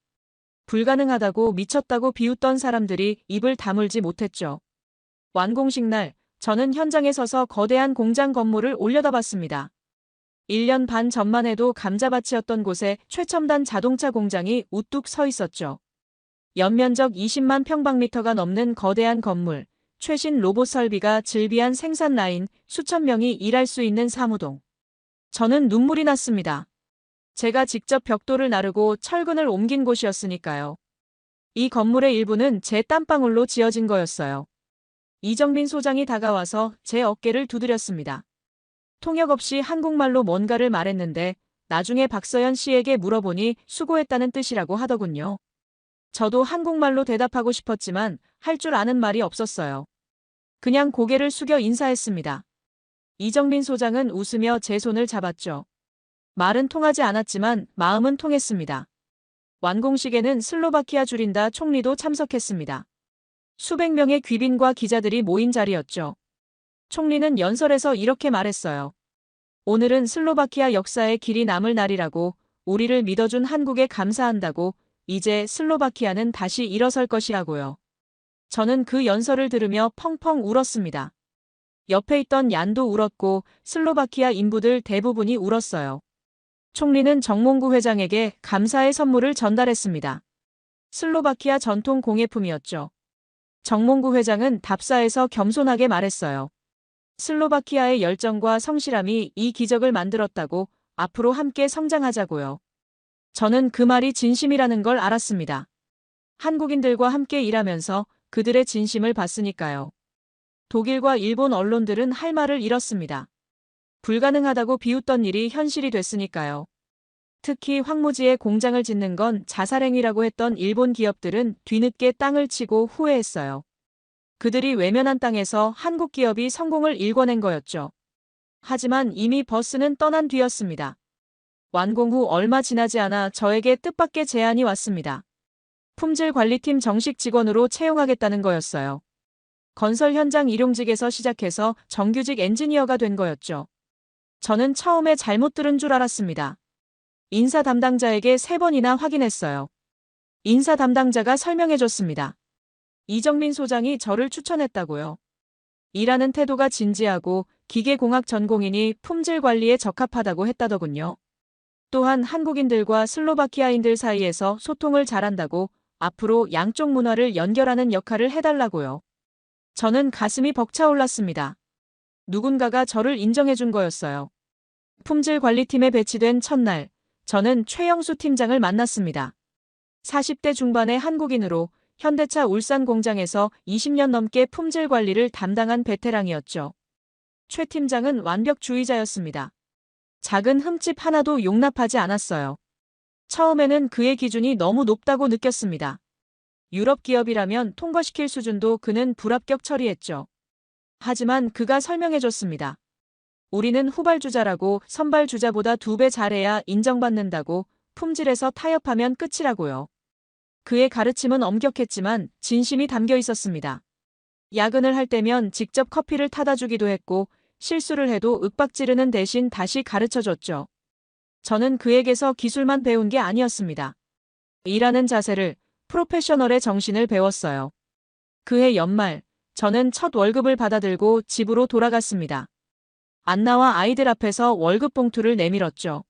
불가능하다고 미쳤다고 비웃던 사람들이 입을 다물지 못했죠. 완공식 날, 저는 현장에 서서 거대한 공장 건물을 올려다봤습니다. 1년 반 전만 해도 감자밭이었던 곳에 최첨단 자동차 공장이 우뚝 서 있었죠. 연면적 20만 평방미터가 넘는 거대한 건물, 최신 로봇 설비가 즐비한 생산 라인, 수천 명이 일할 수 있는 사무동. 저는 눈물이 났습니다. 제가 직접 벽돌을 나르고 철근을 옮긴 곳이었으니까요. 이 건물의 일부는 제 땀방울로 지어진 거였어요. 이정빈 소장이 다가와서 제 어깨를 두드렸습니다. 통역 없이 한국말로 뭔가를 말했는데 나중에 박서연 씨에게 물어보니 수고했다는 뜻이라고 하더군요. 저도 한국말로 대답하고 싶었지만 할 줄 아는 말이 없었어요. 그냥 고개를 숙여 인사했습니다. 이정빈 소장은 웃으며 제 손을 잡았죠. 말은 통하지 않았지만 마음은 통했습니다. 완공식에는 슬로바키아 주린다 총리도 참석했습니다. 수백 명의 귀빈과 기자들이 모인 자리였죠. 총리는 연설에서 이렇게 말했어요. 오늘은 슬로바키아 역사의 길이 남을 날이라고, 우리를 믿어준 한국에 감사한다고, 이제 슬로바키아는 다시 일어설 것이라고요. 저는 그 연설을 들으며 펑펑 울었습니다. 옆에 있던 얀도 울었고 슬로바키아 인부들 대부분이 울었어요. 총리는 정몽구 회장에게 감사의 선물을 전달했습니다. 슬로바키아 전통 공예품이었죠. 정몽구 회장은 답사에서 겸손하게 말했어요. 슬로바키아의 열정과 성실함이 이 기적을 만들었다고, 앞으로 함께 성장하자고요. 저는 그 말이 진심이라는 걸 알았습니다. 한국인들과 함께 일하면서 그들의 진심을 봤으니까요. 독일과 일본 언론들은 할 말을 잃었습니다. 불가능하다고 비웃던 일이 현실이 됐으니까요. 특히 황무지에 공장을 짓는 건 자살행위라고 했던 일본 기업들은 뒤늦게 땅을 치고 후회했어요. 그들이 외면한 땅에서 한국 기업이 성공을 일궈낸 거였죠. 하지만 이미 버스는 떠난 뒤였습니다. 완공 후 얼마 지나지 않아 저에게 뜻밖의 제안이 왔습니다. 품질관리팀 정식 직원으로 채용하겠다는 거였어요. 건설 현장 일용직에서 시작해서 정규직 엔지니어가 된 거였죠. 저는 처음에 잘못 들은 줄 알았습니다. 인사 담당자에게 3번이나 확인했어요. 인사 담당자가 설명해줬습니다. 이정민 소장이 저를 추천했다고요. 일하는 태도가 진지하고 기계공학 전공이니 품질 관리에 적합하다고 했다더군요. 또한 한국인들과 슬로바키아인들 사이에서 소통을 잘한다고, 앞으로 양쪽 문화를 연결하는 역할을 해달라고요. 저는 가슴이 벅차올랐습니다. 누군가가 저를 인정해준 거였어요. 품질관리팀에 배치된 첫날, 저는 최영수 팀장을 만났습니다. 40대 중반의 한국인으로 현대차 울산 공장에서 20년 넘게 품질 관리를 담당한 베테랑이었죠. 최 팀장은 완벽주의자였습니다. 작은 흠집 하나도 용납하지 않았어요. 처음에는 그의 기준이 너무 높다고 느꼈습니다. 유럽 기업이라면 통과시킬 수준도 그는 불합격 처리했죠. 하지만 그가 설명해줬습니다. 우리는 후발주자라고, 선발주자보다 2배 잘해야 인정받는다고, 품질에서 타협하면 끝이라고요. 그의 가르침은 엄격했지만 진심이 담겨 있었습니다. 야근을 할 때면 직접 커피를 타다 주기도 했고, 실수를 해도 윽박지르는 대신 다시 가르쳐줬죠. 저는 그에게서 기술만 배운 게 아니었습니다. 일하는 자세를, 프로페셔널의 정신을 배웠어요. 그해 연말, 저는 첫 월급을 받아들고 집으로 돌아갔습니다. 안나와 아이들 앞에서 월급 봉투를 내밀었죠.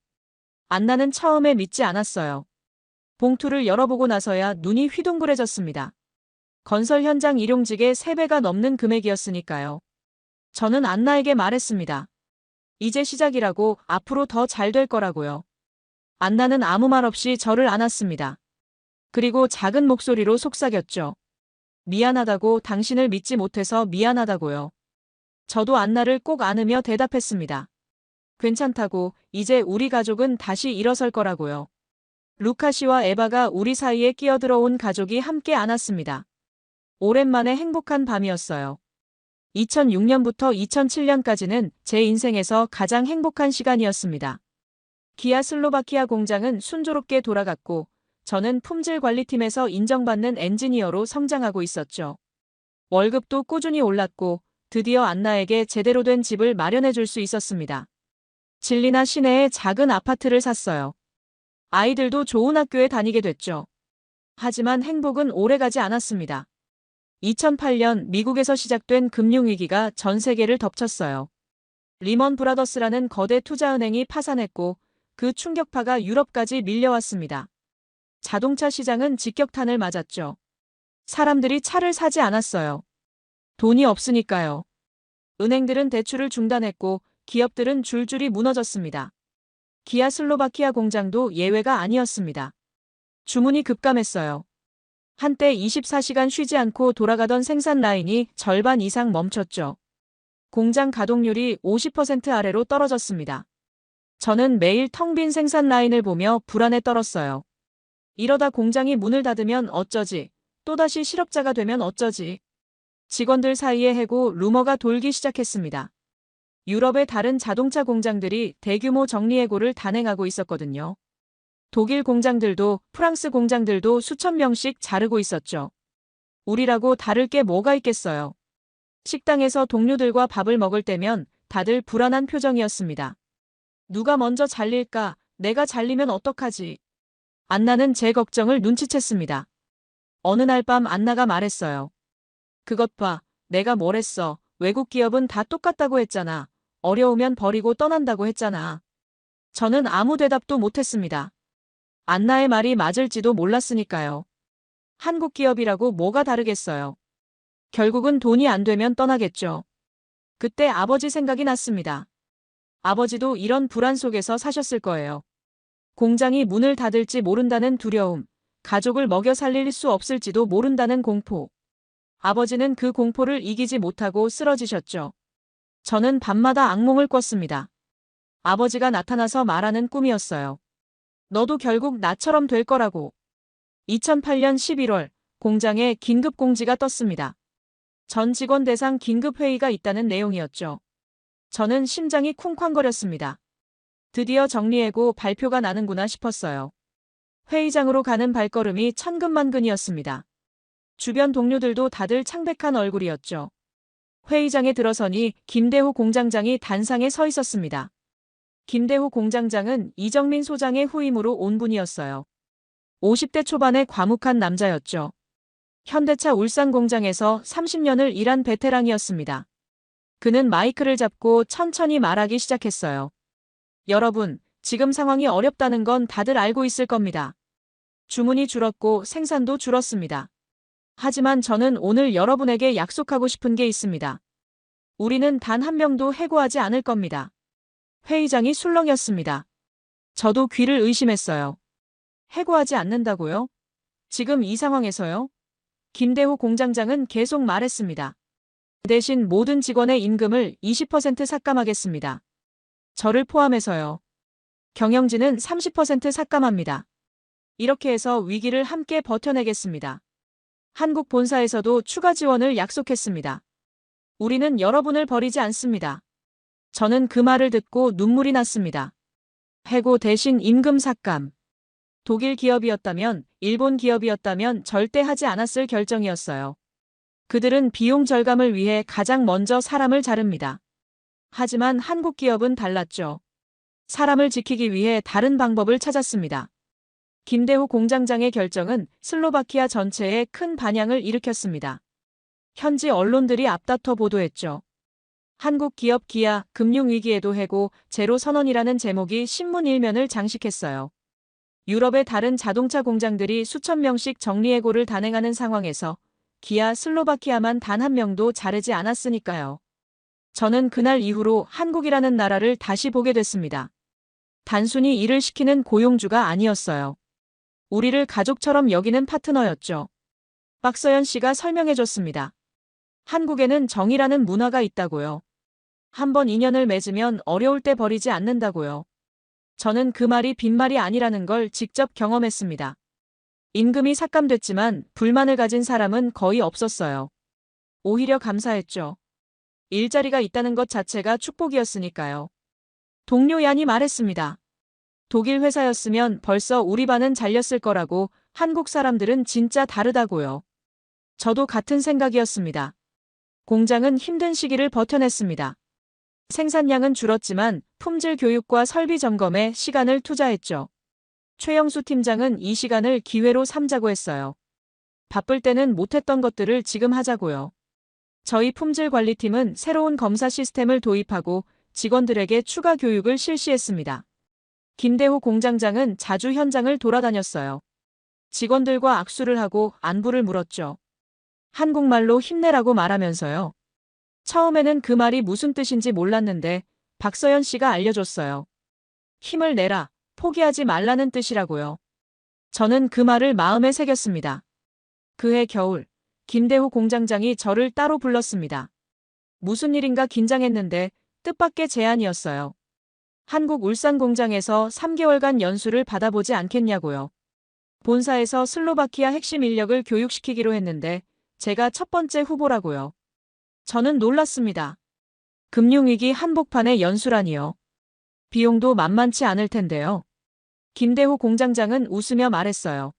안나는 처음에 믿지 않았어요. 봉투를 열어보고 나서야 눈이 휘둥그레졌습니다. 건설 현장 일용직의 3배가 넘는 금액이었으니까요. 저는 안나에게 말했습니다. 이제 시작이라고, 앞으로 더 잘 될 거라고요. 안나는 아무 말 없이 저를 안았습니다. 그리고 작은 목소리로 속삭였죠. 미안하다고, 당신을 믿지 못해서 미안하다고요. 저도 안나를 꼭 안으며 대답했습니다. 괜찮다고, 이제 우리 가족은 다시 일어설 거라고요. 루카 씨와 에바가 우리 사이에 끼어들어온 가족이 함께 안았습니다. 오랜만에 행복한 밤이었어요. 2006년부터 2007년까지는 제 인생에서 가장 행복한 시간이었습니다. 기아 슬로바키아 공장은 순조롭게 돌아갔고 저는 품질 관리팀에서 인정받는 엔지니어로 성장하고 있었죠. 월급도 꾸준히 올랐고 드디어 안나에게 제대로 된 집을 마련해 줄 수 있었습니다. 진리나 시내에 작은 아파트를 샀어요. 아이들도 좋은 학교에 다니게 됐죠. 하지만 행복은 오래가지 않았습니다. 2008년 미국에서 시작된 금융위기가 전 세계를 덮쳤어요. 리먼 브라더스라는 거대 투자은행이 파산했고 그 충격파가 유럽까지 밀려왔습니다. 자동차 시장은 직격탄을 맞았죠. 사람들이 차를 사지 않았어요. 돈이 없으니까요. 은행들은 대출을 중단했고 기업들은 줄줄이 무너졌습니다. 기아 슬로바키아 공장도 예외가 아니었습니다. 주문이 급감했어요. 한때 24시간 쉬지 않고 돌아가던 생산 라인이 절반 이상 멈췄죠. 공장 가동률이 50% 아래로 떨어졌습니다. 저는 매일 텅 빈 생산 라인을 보며 불안에 떨었어요. 이러다 공장이 문을 닫으면 어쩌지? 또다시 실업자가 되면 어쩌지? 직원들 사이에 해고 루머가 돌기 시작했습니다. 유럽의 다른 자동차 공장들이 대규모 정리해고를 단행하고 있었거든요. 독일 공장들도 프랑스 공장들도 수천 명씩 자르고 있었죠. 우리라고 다를 게 뭐가 있겠어요. 식당에서 동료들과 밥을 먹을 때면 다들 불안한 표정이었습니다. 누가 먼저 잘릴까? 내가 잘리면 어떡하지? 안나는 제 걱정을 눈치챘습니다. 어느 날 밤 안나가 말했어요. 그것 봐, 내가 뭘 했어. 외국 기업은 다 똑같다고 했잖아. 어려우면 버리고 떠난다고 했잖아. 저는 아무 대답도 못했습니다. 안나의 말이 맞을지도 몰랐으니까요. 한국 기업이라고 뭐가 다르겠어요. 결국은 돈이 안 되면 떠나겠죠. 그때 아버지 생각이 났습니다. 아버지도 이런 불안 속에서 사셨을 거예요. 공장이 문을 닫을지 모른다는 두려움, 가족을 먹여 살릴 수 없을지도 모른다는 공포. 아버지는 그 공포를 이기지 못하고 쓰러지셨죠. 저는 밤마다 악몽을 꿨습니다. 아버지가 나타나서 말하는 꿈이었어요. 너도 결국 나처럼 될 거라고. 2008년 11월 공장에 긴급 공지가 떴습니다. 전 직원 대상 긴급 회의가 있다는 내용이었죠. 저는 심장이 쿵쾅거렸습니다. 드디어 정리해고 발표가 나는구나 싶었어요. 회의장으로 가는 발걸음이 천근만근이었습니다. 주변 동료들도 다들 창백한 얼굴이었죠. 회의장에 들어서니 김대호 공장장이 단상에 서 있었습니다. 김대호 공장장은 이정민 소장의 후임으로 온 분이었어요. 50대 초반의 과묵한 남자였죠. 현대차 울산 공장에서 30년을 일한 베테랑이었습니다. 그는 마이크를 잡고 천천히 말하기 시작했어요. 여러분, 지금 상황이 어렵다는 건 다들 알고 있을 겁니다. 주문이 줄었고 생산도 줄었습니다. 하지만 저는 오늘 여러분에게 약속하고 싶은 게 있습니다. 우리는 단 한 명도 해고하지 않을 겁니다. 회의장이 술렁였습니다. 저도 귀를 의심했어요. 해고하지 않는다고요? 지금 이 상황에서요? 김대호 공장장은 계속 말했습니다. 대신 모든 직원의 임금을 20% 삭감하겠습니다. 저를 포함해서요. 경영진은 30% 삭감합니다. 이렇게 해서 위기를 함께 버텨내겠습니다. 한국 본사에서도 추가 지원을 약속했습니다. 우리는 여러분을 버리지 않습니다. 저는 그 말을 듣고 눈물이 났습니다. 해고 대신 임금 삭감. 독일 기업이었다면, 일본 기업이었다면 절대 하지 않았을 결정이었어요. 그들은 비용 절감을 위해 가장 먼저 사람을 자릅니다. 하지만 한국 기업은 달랐죠. 사람을 지키기 위해 다른 방법을 찾았습니다. 김대호 공장장의 결정은 슬로바키아 전체에 큰 반향을 일으켰습니다. 현지 언론들이 앞다퉈 보도했죠. 한국 기업 기아, 금융위기에도 해고, 제로 선언이라는 제목이 신문 일면을 장식했어요. 유럽의 다른 자동차 공장들이 수천 명씩 정리해고를 단행하는 상황에서 기아 슬로바키아만 단 한 명도 자르지 않았으니까요. 저는 그날 이후로 한국이라는 나라를 다시 보게 됐습니다. 단순히 일을 시키는 고용주가 아니었어요. 우리를 가족처럼 여기는 파트너였죠. 박서연 씨가 설명해줬습니다. 한국에는 정이라는 문화가 있다고요. 한번 인연을 맺으면 어려울 때 버리지 않는다고요. 저는 그 말이 빈말이 아니라는 걸 직접 경험했습니다. 임금이 삭감됐지만 불만을 가진 사람은 거의 없었어요. 오히려 감사했죠. 일자리가 있다는 것 자체가 축복이었으니까요. 동료 얀이 말했습니다. 독일 회사였으면 벌써 우리 반은 잘렸을 거라고. 한국 사람들은 진짜 다르다고요. 저도 같은 생각이었습니다. 공장은 힘든 시기를 버텨냈습니다. 생산량은 줄었지만 품질 교육과 설비 점검에 시간을 투자했죠. 최영수 팀장은 이 시간을 기회로 삼자고 했어요. 바쁠 때는 못했던 것들을 지금 하자고요. 저희 품질관리팀은 새로운 검사 시스템을 도입하고 직원들에게 추가 교육을 실시했습니다. 김대호 공장장은 자주 현장을 돌아다녔어요. 직원들과 악수를 하고 안부를 물었죠. 한국말로 힘내라고 말하면서요. 처음에는 그 말이 무슨 뜻인지 몰랐는데 박서연 씨가 알려줬어요. 힘을 내라, 포기하지 말라는 뜻이라고요. 저는 그 말을 마음에 새겼습니다. 그해 겨울, 김대호 공장장이 저를 따로 불렀습니다. 무슨 일인가 긴장했는데 뜻밖의 제안이었어요. 한국 울산 공장에서 3개월간 연수를 받아보지 않겠냐고요. 본사에서 슬로바키아 핵심 인력을 교육시키기로 했는데 제가 첫 번째 후보라고요. 저는 놀랐습니다. 금융위기 한복판의 연수라니요. 비용도 만만치 않을 텐데요. 김대호 공장장은 웃으며 말했어요.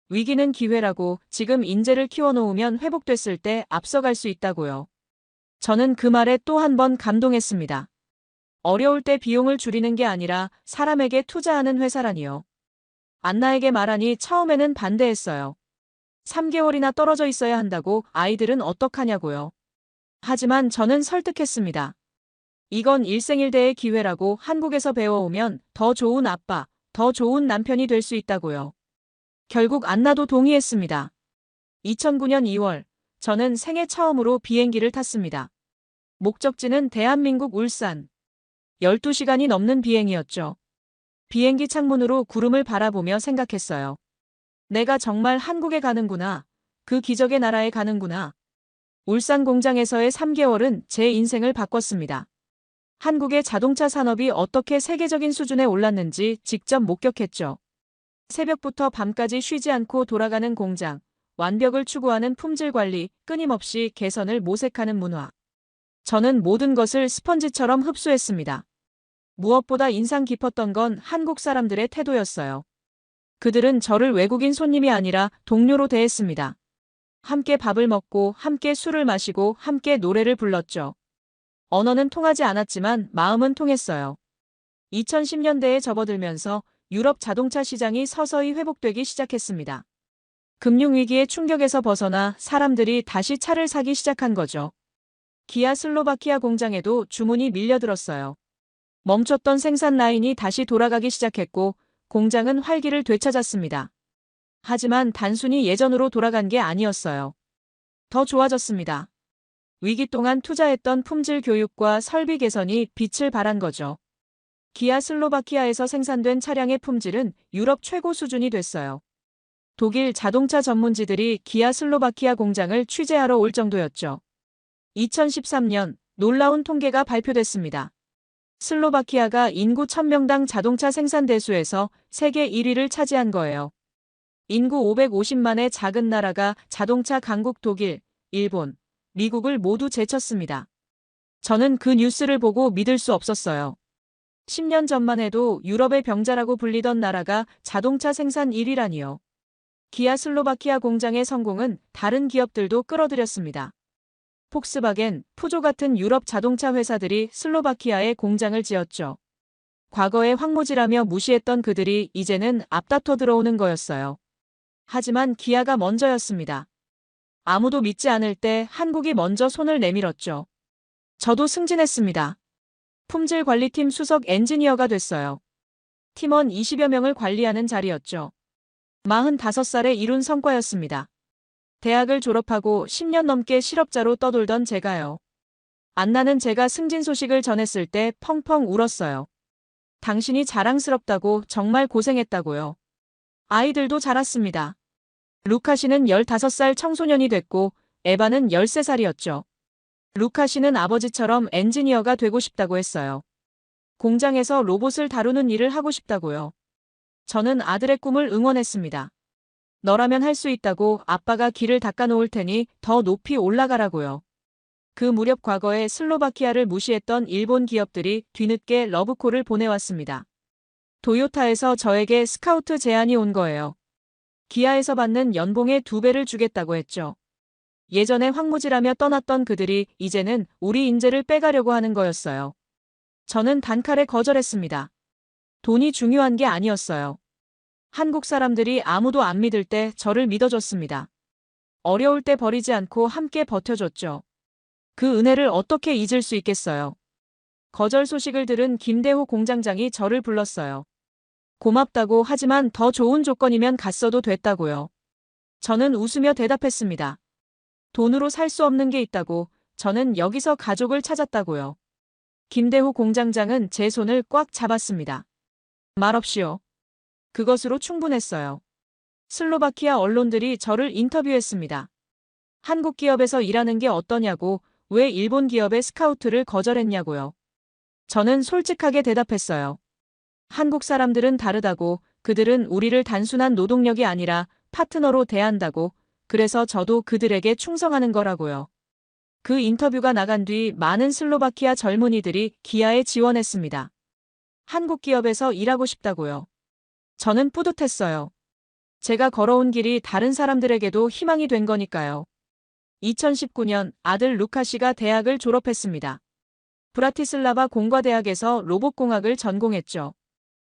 위기는 기회라고. 지금 인재를 키워놓으면 회복됐을 때 앞서갈 수 있다고요. 저는 그 말에 또 한 번 감동했습니다. 어려울 때 비용을 줄이는 게 아니라 사람에게 투자하는 회사라니요. 안나에게 말하니 처음에는 반대했어요. 3개월이나 떨어져 있어야 한다고. 아이들은 어떡하냐고요. 하지만 저는 설득했습니다. 이건 일생일대의 기회라고. 한국에서 배워오면 더 좋은 아빠, 더 좋은 남편이 될 수 있다고요. 결국 안나도 동의했습니다. 2009년 2월, 저는 생애 처음으로 비행기를 탔습니다. 목적지는 대한민국 울산. 12시간이 넘는 비행이었죠. 비행기 창문으로 구름을 바라보며 생각했어요. 내가 정말 한국에 가는구나. 그 기적의 나라에 가는구나. 울산 공장에서의 3개월은 제 인생을 바꿨습니다. 한국의 자동차 산업이 어떻게 세계적인 수준에 올랐는지 직접 목격했죠. 새벽부터 밤까지 쉬지 않고 돌아가는 공장, 완벽을 추구하는 품질 관리, 끊임없이 개선을 모색하는 문화. 저는 모든 것을 스펀지처럼 흡수했습니다. 무엇보다 인상 깊었던 건 한국 사람들의 태도였어요. 그들은 저를 외국인 손님이 아니라 동료로 대했습니다. 함께 밥을 먹고 함께 술을 마시고 함께 노래를 불렀죠. 언어는 통하지 않았지만 마음은 통했어요. 2010년대에 접어들면서 유럽 자동차 시장이 서서히 회복되기 시작했습니다. 금융위기의 충격에서 벗어나 사람들이 다시 차를 사기 시작한 거죠. 기아 슬로바키아 공장에도 주문이 밀려들었어요. 멈췄던 생산 라인이 다시 돌아가기 시작했고 공장은 활기를 되찾았습니다. 하지만 단순히 예전으로 돌아간 게 아니었어요. 더 좋아졌습니다. 위기 동안 투자했던 품질 교육과 설비 개선이 빛을 발한 거죠. 기아 슬로바키아에서 생산된 차량의 품질은 유럽 최고 수준이 됐어요. 독일 자동차 전문지들이 기아 슬로바키아 공장을 취재하러 올 정도였죠. 2013년 놀라운 통계가 발표됐습니다. 슬로바키아가 인구 1000명당 자동차 생산 대수에서 세계 1위를 차지한 거예요. 인구 550만의 작은 나라가 자동차 강국 독일, 일본, 미국을 모두 제쳤습니다. 저는 그 뉴스를 보고 믿을 수 없었어요. 10년 전만 해도 유럽의 병자라고 불리던 나라가 자동차 생산 1위라니요. 기아 슬로바키아 공장의 성공은 다른 기업들도 끌어들였습니다. 폭스바겐, 푸조 같은 유럽 자동차 회사들이 슬로바키아에 공장을 지었죠. 과거에 황무지라며 무시했던 그들이 이제는 앞다퉈 들어오는 거였어요. 하지만 기아가 먼저였습니다. 아무도 믿지 않을 때 한국이 먼저 손을 내밀었죠. 저도 승진했습니다. 품질관리팀 수석 엔지니어가 됐어요. 팀원 20여 명을 관리하는 자리였죠. 45살에 이룬 성과였습니다. 대학을 졸업하고 10년 넘게 실업자로 떠돌던 제가요. 안나는 제가 승진 소식을 전했을 때 펑펑 울었어요. 당신이 자랑스럽다고. 정말 고생했다고요. 아이들도 자랐습니다. 루카 씨는 15살 청소년이 됐고 에바는 13살이었죠. 루카 씨는 아버지처럼 엔지니어가 되고 싶다고 했어요. 공장에서 로봇을 다루는 일을 하고 싶다고요. 저는 아들의 꿈을 응원했습니다. 너라면 할 수 있다고. 아빠가 길을 닦아놓을 테니 더 높이 올라가라고요. 그 무렵 과거에 슬로바키아를 무시했던 일본 기업들이 뒤늦게 러브콜을 보내왔습니다. 도요타에서 저에게 스카우트 제안이 온 거예요. 기아에서 받는 연봉의 2배를 주겠다고 했죠. 예전에 황무지라며 떠났던 그들이 이제는 우리 인재를 빼가려고 하는 거였어요. 저는 단칼에 거절했습니다. 돈이 중요한 게 아니었어요. 한국 사람들이 아무도 안 믿을 때 저를 믿어줬습니다. 어려울 때 버리지 않고 함께 버텨줬죠. 그 은혜를 어떻게 잊을 수 있겠어요. 거절 소식을 들은 김대호 공장장이 저를 불렀어요. 고맙다고 하지만 더 좋은 조건이면 갔어도 됐다고요. 저는 웃으며 대답했습니다. 돈으로 살 수 없는 게 있다고, 저는 여기서 가족을 찾았다고요. 김대호 공장장은 제 손을 꽉 잡았습니다. 말없이요. 그것으로 충분했어요. 슬로바키아 언론들이 저를 인터뷰했습니다. 한국 기업에서 일하는 게 어떠냐고, 왜 일본 기업의 스카우트를 거절했냐고요. 저는 솔직하게 대답했어요. 한국 사람들은 다르다고, 그들은 우리를 단순한 노동력이 아니라 파트너로 대한다고, 그래서 저도 그들에게 충성하는 거라고요. 그 인터뷰가 나간 뒤 많은 슬로바키아 젊은이들이 기아에 지원했습니다. 한국 기업에서 일하고 싶다고요. 저는 뿌듯했어요. 제가 걸어온 길이 다른 사람들에게도 희망이 된 거니까요. 2019년 아들 루카 씨가 대학을 졸업했습니다. 브라티슬라바 공과대학에서 로봇공학을 전공했죠.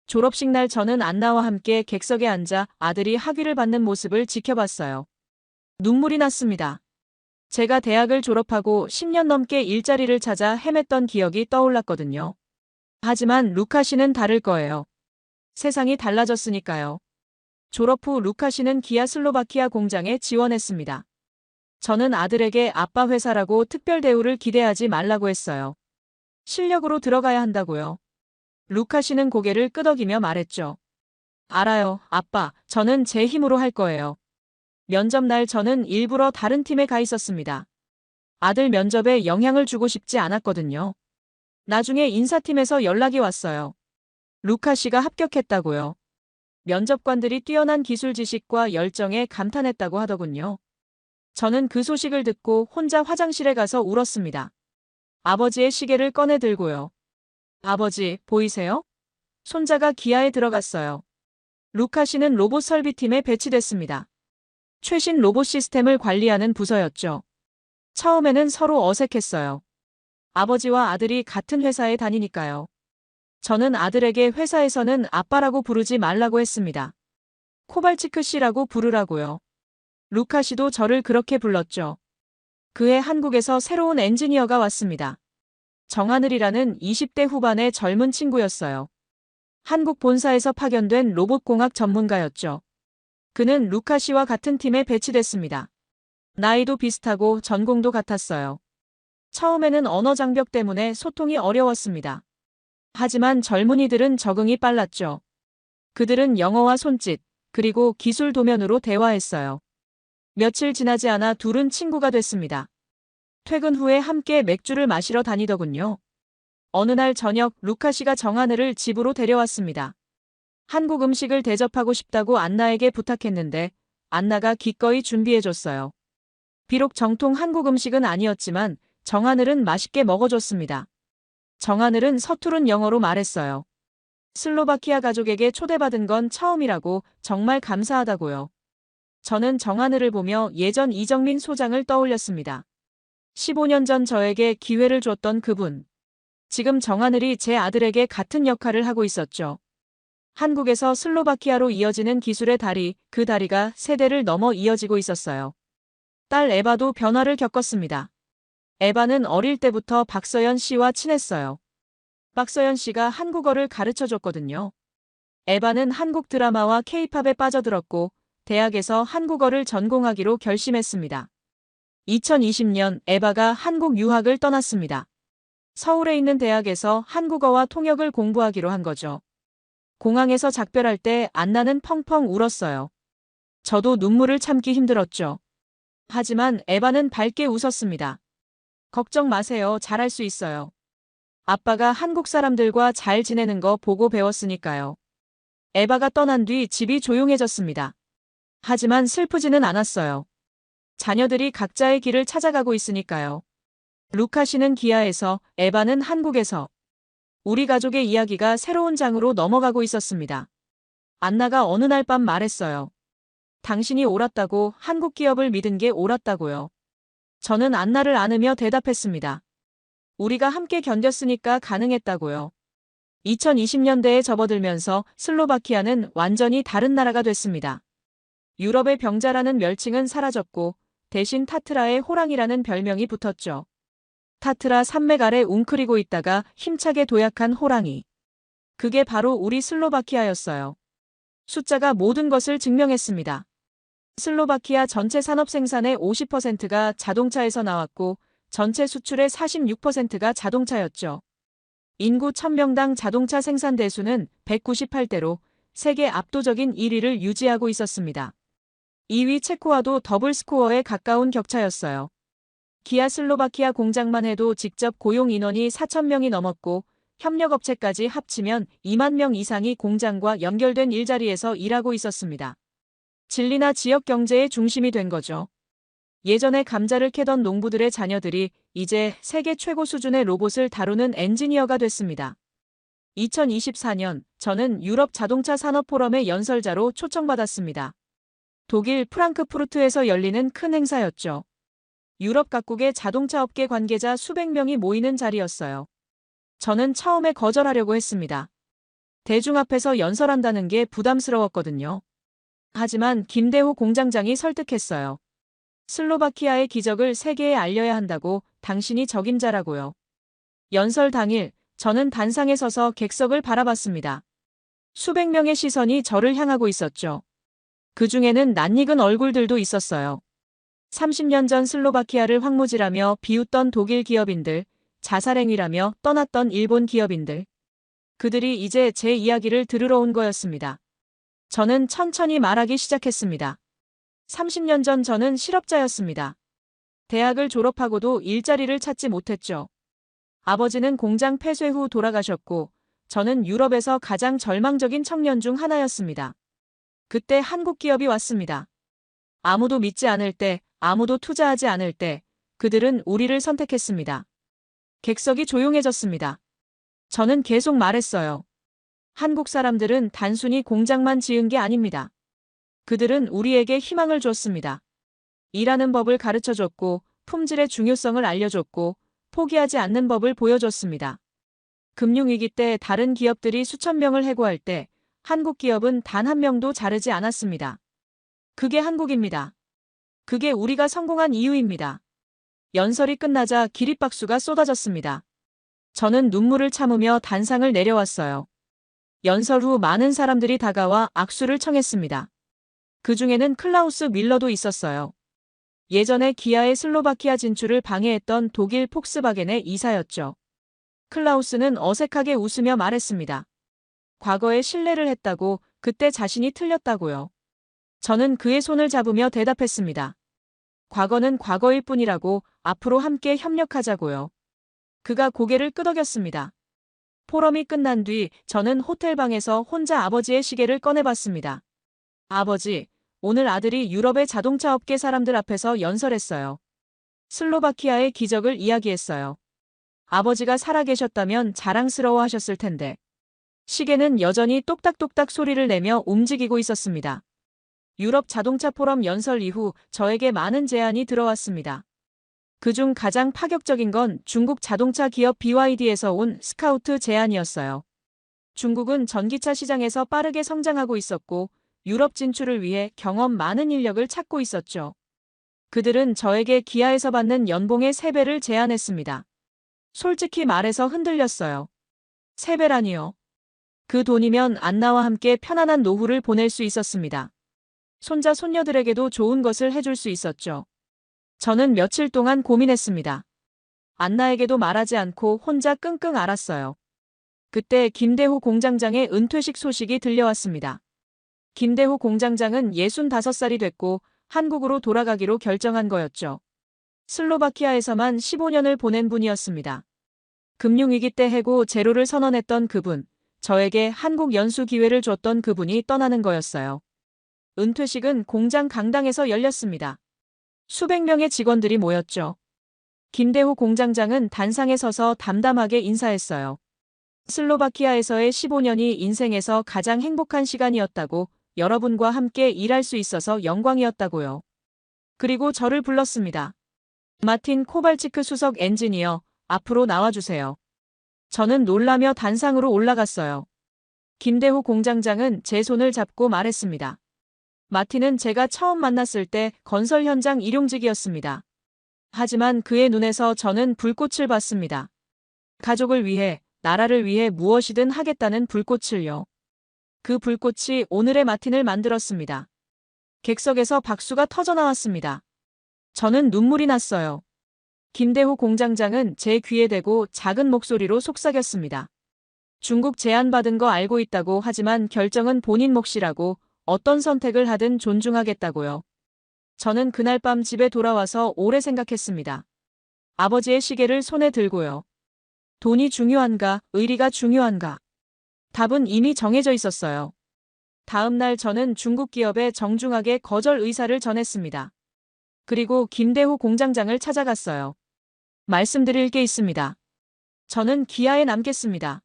졸업식 날 저는 안나와 함께 객석에 앉아 아들이 학위를 받는 모습을 지켜봤어요. 눈물이 났습니다. 제가 대학을 졸업하고 10년 넘게 일자리를 찾아 헤맸던 기억이 떠올랐거든요. 하지만 루카 씨는 다를 거예요. 세상이 달라졌으니까요. 졸업 후 루카 씨는 기아 슬로바키아 공장에 지원했습니다. 저는 아들에게 아빠 회사라고 특별 대우를 기대하지 말라고 했어요. 실력으로 들어가야 한다고요. 루카 씨는 고개를 끄덕이며 말했죠. 알아요, 아빠. 저는 제 힘으로 할 거예요. 면접 날 저는 일부러 다른 팀에 가 있었습니다. 아들 면접에 영향을 주고 싶지 않았거든요. 나중에 인사팀에서 연락이 왔어요. 루카 씨가 합격했다고요. 면접관들이 뛰어난 기술 지식과 열정에 감탄했다고 하더군요. 저는 그 소식을 듣고 혼자 화장실에 가서 울었습니다. 아버지의 시계를 꺼내 들고요. 아버지, 보이세요? 손자가 기아에 들어갔어요. 루카 씨는 로봇 설비팀에 배치됐습니다. 최신 로봇 시스템을 관리하는 부서였죠. 처음에는 서로 어색했어요. 아버지와 아들이 같은 회사에 다니니까요. 저는 아들에게 회사에서는 아빠라고 부르지 말라고 했습니다. 코발치크 씨라고 부르라고요. 루카 씨도 저를 그렇게 불렀죠. 그해 한국에서 새로운 엔지니어가 왔습니다. 정하늘이라는 20대 후반의 젊은 친구였어요. 한국 본사에서 파견된 로봇공학 전문가였죠. 그는 루카 씨와 같은 팀에 배치됐습니다. 나이도 비슷하고 전공도 같았어요. 처음에는 언어 장벽 때문에 소통이 어려웠습니다. 하지만 젊은이들은 적응이 빨랐죠. 그들은 영어와 손짓, 그리고 기술 도면으로 대화했어요. 며칠 지나지 않아 둘은 친구가 됐습니다. 퇴근 후에 함께 맥주를 마시러 다니더군요. 어느 날 저녁 루카 씨가 정하늘을 집으로 데려왔습니다. 한국 음식을 대접하고 싶다고 안나에게 부탁했는데 안나가 기꺼이 준비해줬어요. 비록 정통 한국 음식은 아니었지만 정하늘은 맛있게 먹어줬습니다. 정하늘은 서투른 영어로 말했어요. 슬로바키아 가족에게 초대받은 건 처음이라고 정말 감사하다고요. 저는 정하늘을 보며 예전 이정민 소장을 떠올렸습니다. 15년 전 저에게 기회를 줬던 그분. 지금 정하늘이 제 아들에게 같은 역할을 하고 있었죠. 한국에서 슬로바키아로 이어지는 기술의 다리, 그 다리가 세대를 넘어 이어지고 있었어요. 딸 에바도 변화를 겪었습니다. 에바는 어릴 때부터 박서연 씨와 친했어요. 박서연 씨가 한국어를 가르쳐줬거든요. 에바는 한국 드라마와 케이팝에 빠져들었고 대학에서 한국어를 전공하기로 결심했습니다. 2020년 에바가 한국 유학을 떠났습니다. 서울에 있는 대학에서 한국어와 통역을 공부하기로 한 거죠. 공항에서 작별할 때 안나는 펑펑 울었어요. 저도 눈물을 참기 힘들었죠. 하지만 에바는 밝게 웃었습니다. 걱정 마세요. 잘할 수 있어요. 아빠가 한국 사람들과 잘 지내는 거 보고 배웠으니까요. 에바가 떠난 뒤 집이 조용해졌습니다. 하지만 슬프지는 않았어요. 자녀들이 각자의 길을 찾아가고 있으니까요. 루카 씨는 기아에서, 에바는 한국에서. 우리 가족의 이야기가 새로운 장으로 넘어가고 있었습니다. 안나가 어느 날 밤 말했어요. 당신이 옳았다고, 한국 기업을 믿은 게 옳았다고요. 저는 안나를 안으며 대답했습니다. 우리가 함께 견뎠으니까 가능했다고요. 2020년대에 접어들면서 슬로바키아는 완전히 다른 나라가 됐습니다. 유럽의 병자라는 멸칭은 사라졌고 대신 타트라의 호랑이라는 별명이 붙었죠. 타트라 산맥 아래 웅크리고 있다가 힘차게 도약한 호랑이. 그게 바로 우리 슬로바키아였어요. 숫자가 모든 것을 증명했습니다. 슬로바키아 전체 산업 생산의 50%가 자동차에서 나왔고 전체 수출의 46%가 자동차였죠. 인구 1000명당 자동차 생산 대수는 198대로 세계 압도적인 1위를 유지하고 있었습니다. 2위 체코와도 더블 스코어에 가까운 격차였어요. 기아 슬로바키아 공장만 해도 직접 고용 인원이 4,000명이 넘었고 협력업체까지 합치면 2만 명 이상이 공장과 연결된 일자리에서 일하고 있었습니다. 진리나 지역 경제의 중심이 된 거죠. 예전에 감자를 캐던 농부들의 자녀들이 이제 세계 최고 수준의 로봇을 다루는 엔지니어가 됐습니다. 2024년 저는 유럽 자동차 산업 포럼의 연설자로 초청받았습니다. 독일 프랑크푸르트에서 열리는 큰 행사였죠. 유럽 각국의 자동차 업계 관계자 수백 명이 모이는 자리였어요. 저는 처음에 거절하려고 했습니다. 대중 앞에서 연설한다는 게 부담스러웠거든요. 하지만 김대호 공장장이 설득했어요. 슬로바키아의 기적을 세계에 알려야 한다고, 당신이 적임자라고요. 연설 당일 저는 단상에 서서 객석을 바라봤습니다. 수백 명의 시선이 저를 향하고 있었죠. 그 중에는 낯익은 얼굴들도 있었어요. 30년 전 슬로바키아를 황무지라며 비웃던 독일 기업인들, 자살행위라며 떠났던 일본 기업인들. 그들이 이제 제 이야기를 들으러 온 거였습니다. 저는 천천히 말하기 시작했습니다. 30년 전 저는 실업자였습니다. 대학을 졸업하고도 일자리를 찾지 못했죠. 아버지는 공장 폐쇄 후 돌아가셨고 저는 유럽에서 가장 절망적인 청년 중 하나였습니다. 그때 한국 기업이 왔습니다. 아무도 믿지 않을 때, 아무도 투자하지 않을 때 그들은 우리를 선택했습니다. 객석이 조용해졌습니다. 저는 계속 말했어요. 한국 사람들은 단순히 공장만 지은 게 아닙니다. 그들은 우리에게 희망을 줬습니다. 일하는 법을 가르쳐줬고 품질의 중요성을 알려줬고 포기하지 않는 법을 보여줬습니다. 금융위기 때 다른 기업들이 수천 명을 해고할 때 한국 기업은 단 한 명도 자르지 않았습니다. 그게 한국입니다. 그게 우리가 성공한 이유입니다. 연설이 끝나자 기립박수가 쏟아졌습니다. 저는 눈물을 참으며 단상을 내려왔어요. 연설 후 많은 사람들이 다가와 악수를 청했습니다. 그 중에는 클라우스 밀러도 있었어요. 예전에 기아의 슬로바키아 진출을 방해했던 독일 폭스바겐의 이사였죠. 클라우스는 어색하게 웃으며 말했습니다. 과거에 신뢰를 했다고, 그때 자신이 틀렸다고요. 저는 그의 손을 잡으며 대답했습니다. 과거는 과거일 뿐이라고, 앞으로 함께 협력하자고요. 그가 고개를 끄덕였습니다. 포럼이 끝난 뒤 저는 호텔방에서 혼자 아버지의 시계를 꺼내봤습니다. 아버지, 오늘 아들이 유럽의 자동차 업계 사람들 앞에서 연설했어요. 슬로바키아의 기적을 이야기했어요. 아버지가 살아계셨다면 자랑스러워 하셨을 텐데. 시계는 여전히 똑딱똑딱 소리를 내며 움직이고 있었습니다. 유럽 자동차 포럼 연설 이후 저에게 많은 제안이 들어왔습니다. 그중 가장 파격적인 건 중국 자동차 기업 BYD에서 온 스카우트 제안이었어요. 중국은 전기차 시장에서 빠르게 성장하고 있었고 유럽 진출을 위해 경험 많은 인력을 찾고 있었죠. 그들은 저에게 기아에서 받는 연봉의 3배를 제안했습니다. 솔직히 말해서 흔들렸어요. 3배라니요. 그 돈이면 안나와 함께 편안한 노후를 보낼 수 있었습니다. 손자 손녀들에게도 좋은 것을 해줄 수 있었죠. 저는 며칠 동안 고민했습니다. 안나에게도 말하지 않고 혼자 끙끙 앓았어요. 그때 김대호 공장장의 은퇴식 소식이 들려왔습니다. 김대호 공장장은 65살이 됐고 한국으로 돌아가기로 결정한 거였죠. 슬로바키아에서만 15년을 보낸 분이었습니다. 금융위기 때 해고 제로를 선언했던 그분, 저에게 한국 연수 기회를 줬던 그분이 떠나는 거였어요. 은퇴식은 공장 강당에서 열렸습니다. 수백 명의 직원들이 모였죠. 김대호 공장장은 단상에 서서 담담하게 인사했어요. 슬로바키아에서의 15년이 인생에서 가장 행복한 시간이었다고, 여러분과 함께 일할 수 있어서 영광이었다고요. 그리고 저를 불렀습니다. 마틴 코발치크 수석 엔지니어, 앞으로 나와주세요. 저는 놀라며 단상으로 올라갔어요. 김대호 공장장은 제 손을 잡고 말했습니다. 마틴은 제가 처음 만났을 때 건설 현장 일용직이었습니다. 하지만 그의 눈에서 저는 불꽃을 봤습니다. 가족을 위해, 나라를 위해 무엇이든 하겠다는 불꽃을요. 그 불꽃이 오늘의 마틴을 만들었습니다. 객석에서 박수가 터져나왔습니다. 저는 눈물이 났어요. 김대호 공장장은 제 귀에 대고 작은 목소리로 속삭였습니다. 중국 제안받은 거 알고 있다고, 하지만 결정은 본인 몫이라고, 어떤 선택을 하든 존중하겠다고요. 저는 그날 밤 집에 돌아와서 오래 생각했습니다. 아버지의 시계를 손에 들고요. 돈이 중요한가, 의리가 중요한가? 답은 이미 정해져 있었어요. 다음 날 저는 중국 기업에 정중하게 거절 의사를 전했습니다. 그리고 김대호 공장장을 찾아갔어요. 말씀드릴 게 있습니다. 저는 기아에 남겠습니다.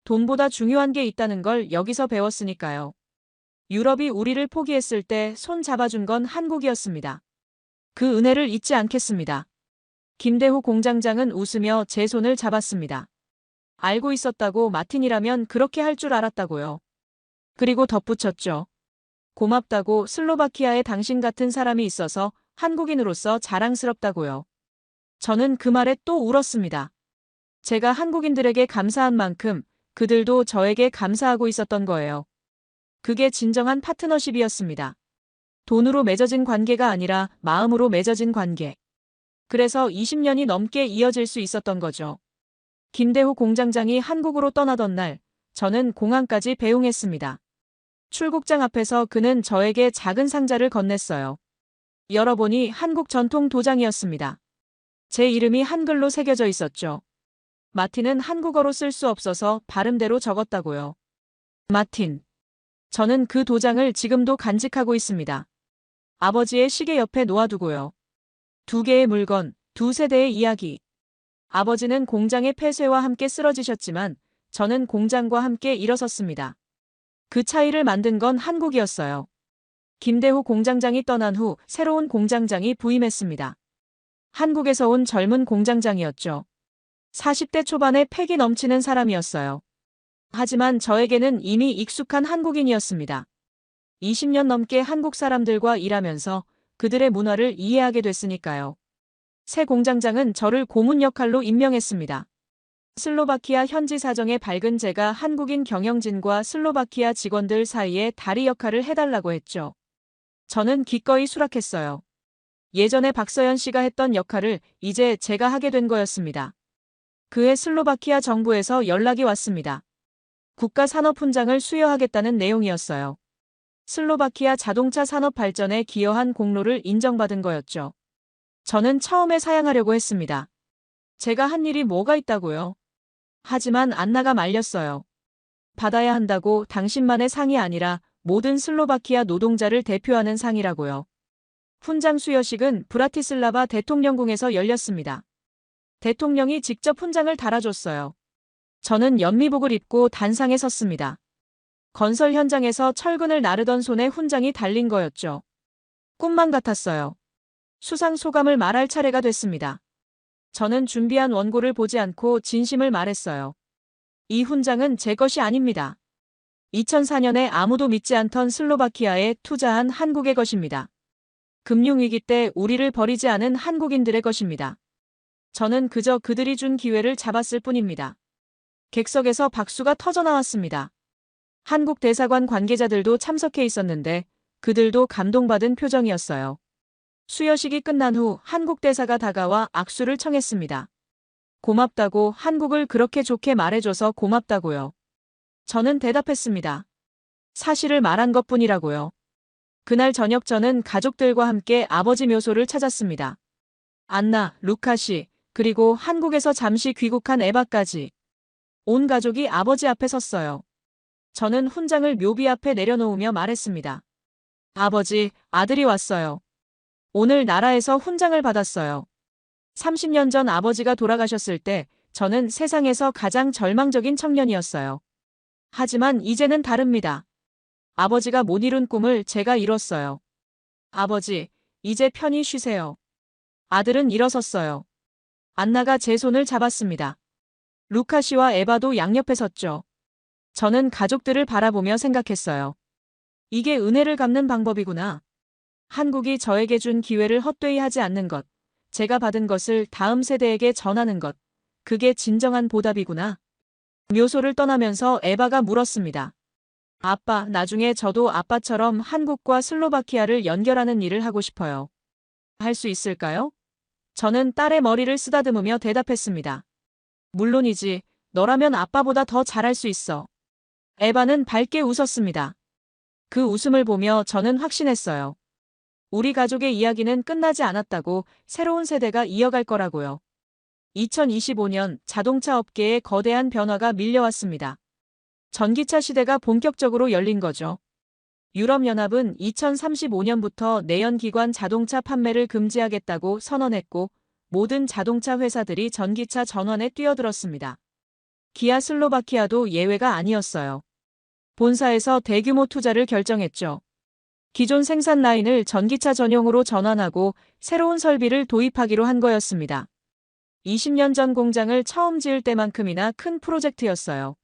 돈보다 중요한 게 있다는 걸 여기서 배웠으니까요. 유럽이 우리를 포기했을 때 손 잡아준 건 한국이었습니다. 그 은혜를 잊지 않겠습니다. 김대호 공장장은 웃으며 제 손을 잡았습니다. 알고 있었다고, 마틴이라면 그렇게 할 줄 알았다고요. 그리고 덧붙였죠. 고맙다고, 슬로바키아에 당신 같은 사람이 있어서 한국인으로서 자랑스럽다고요. 저는 그 말에 또 울었습니다. 제가 한국인들에게 감사한 만큼 그들도 저에게 감사하고 있었던 거예요. 그게 진정한 파트너십이었습니다. 돈으로 맺어진 관계가 아니라 마음으로 맺어진 관계. 그래서 20년이 넘게 이어질 수 있었던 거죠. 김대호 공장장이 한국으로 떠나던 날, 저는 공항까지 배웅했습니다. 출국장 앞에서 그는 저에게 작은 상자를 건넸어요. 열어보니 한국 전통 도장이었습니다. 제 이름이 한글로 새겨져 있었죠. 마틴은 한국어로 쓸 수 없어서 발음대로 적었다고요. 마틴. 저는 그 도장을 지금도 간직하고 있습니다. 아버지의 시계 옆에 놓아두고요. 두 개의 물건, 두 세대의 이야기. 아버지는 공장의 폐쇄와 함께 쓰러지셨지만 저는 공장과 함께 일어섰습니다. 그 차이를 만든 건 한국이었어요. 김대호 공장장이 떠난 후 새로운 공장장이 부임했습니다. 한국에서 온 젊은 공장장이었죠. 40대 초반의 패기 넘치는 사람이었어요. 하지만 저에게는 이미 익숙한 한국인이었습니다. 20년 넘게 한국 사람들과 일하면서 그들의 문화를 이해하게 됐으니까요. 새 공장장은 저를 고문 역할로 임명했습니다. 슬로바키아 현지 사정에 밝은 제가 한국인 경영진과 슬로바키아 직원들 사이에 다리 역할을 해달라고 했죠. 저는 기꺼이 수락했어요. 예전에 박서연 씨가 했던 역할을 이제 제가 하게 된 거였습니다. 그해 슬로바키아 정부에서 연락이 왔습니다. 국가산업훈장을 수여하겠다는 내용이었어요. 슬로바키아 자동차 산업 발전에 기여한 공로를 인정받은 거였죠. 저는 처음에 사양하려고 했습니다. 제가 한 일이 뭐가 있다고요? 하지만 안나가 말렸어요. 받아야 한다고, 당신만의 상이 아니라 모든 슬로바키아 노동자를 대표하는 상이라고요. 훈장 수여식은 브라티슬라바 대통령궁에서 열렸습니다. 대통령이 직접 훈장을 달아줬어요. 저는 연미복을 입고 단상에 섰습니다. 건설 현장에서 철근을 나르던 손에 훈장이 달린 거였죠. 꿈만 같았어요. 수상 소감을 말할 차례가 됐습니다. 저는 준비한 원고를 보지 않고 진심을 말했어요. 이 훈장은 제 것이 아닙니다. 2004년에 아무도 믿지 않던 슬로바키아에 투자한 한국의 것입니다. 금융위기 때 우리를 버리지 않은 한국인들의 것입니다. 저는 그저 그들이 준 기회를 잡았을 뿐입니다. 객석에서 박수가 터져나왔습니다. 한국 대사관 관계자들도 참석해 있었는데 그들도 감동받은 표정이었어요. 수여식이 끝난 후 한국 대사가 다가와 악수를 청했습니다. 고맙다고, 한국을 그렇게 좋게 말해줘서 고맙다고요. 저는 대답했습니다. 사실을 말한 것뿐이라고요. 그날 저녁 저는 가족들과 함께 아버지 묘소를 찾았습니다. 안나, 루카 씨, 그리고 한국에서 잠시 귀국한 에바까지. 온 가족이 아버지 앞에 섰어요. 저는 훈장을 묘비 앞에 내려놓으며 말했습니다. 아버지, 아들이 왔어요. 오늘 나라에서 훈장을 받았어요. 30년 전 아버지가 돌아가셨을 때 저는 세상에서 가장 절망적인 청년이었어요. 하지만 이제는 다릅니다. 아버지가 못 이룬 꿈을 제가 이뤘어요. 아버지, 이제 편히 쉬세요. 아들은 일어섰어요. 안나가 제 손을 잡았습니다. 루카 씨와 에바도 양옆에 섰죠. 저는 가족들을 바라보며 생각했어요. 이게 은혜를 갚는 방법이구나. 한국이 저에게 준 기회를 헛되이 하지 않는 것, 제가 받은 것을 다음 세대에게 전하는 것, 그게 진정한 보답이구나. 묘소를 떠나면서 에바가 물었습니다. 아빠, 나중에 저도 아빠처럼 한국과 슬로바키아를 연결하는 일을 하고 싶어요. 할 수 있을까요? 저는 딸의 머리를 쓰다듬으며 대답했습니다. 물론이지, 너라면 아빠보다 더 잘할 수 있어. 에바는 밝게 웃었습니다. 그 웃음을 보며 저는 확신했어요. 우리 가족의 이야기는 끝나지 않았다고, 새로운 세대가 이어갈 거라고요. 2025년 자동차 업계에 거대한 변화가 밀려왔습니다. 전기차 시대가 본격적으로 열린 거죠. 유럽연합은 2035년부터 내연기관 자동차 판매를 금지하겠다고 선언했고, 모든 자동차 회사들이 전기차 전환에 뛰어들었습니다. 기아 슬로바키아도 예외가 아니었어요. 본사에서 대규모 투자를 결정했죠. 기존 생산 라인을 전기차 전용으로 전환하고 새로운 설비를 도입하기로 한 거였습니다. 20년 전 공장을 처음 지을 때만큼이나 큰 프로젝트였어요.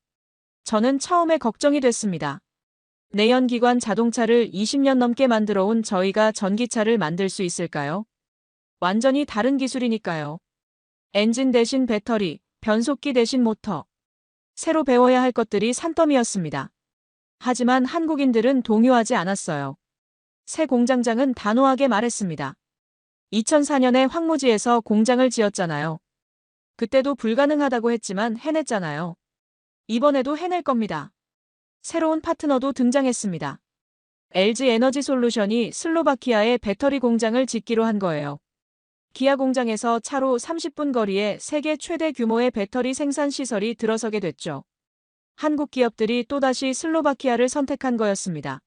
저는 처음에 걱정이 됐습니다. 내연기관 자동차를 20년 넘게 만들어 온 저희가 전기차를 만들 수 있을까요? 완전히 다른 기술이니까요. 엔진 대신 배터리, 변속기 대신 모터. 새로 배워야 할 것들이 산더미였습니다. 하지만 한국인들은 동요하지 않았어요. 새 공장장은 단호하게 말했습니다. 2004년에 황무지에서 공장을 지었잖아요. 그때도 불가능하다고 했지만 해냈잖아요. 이번에도 해낼 겁니다. 새로운 파트너도 등장했습니다. LG 에너지 솔루션이 슬로바키아에 배터리 공장을 짓기로 한 거예요. 기아 공장에서 차로 30분 거리에 세계 최대 규모의 배터리 생산 시설이 들어서게 됐죠. 한국 기업들이 또다시 슬로바키아를 선택한 거였습니다.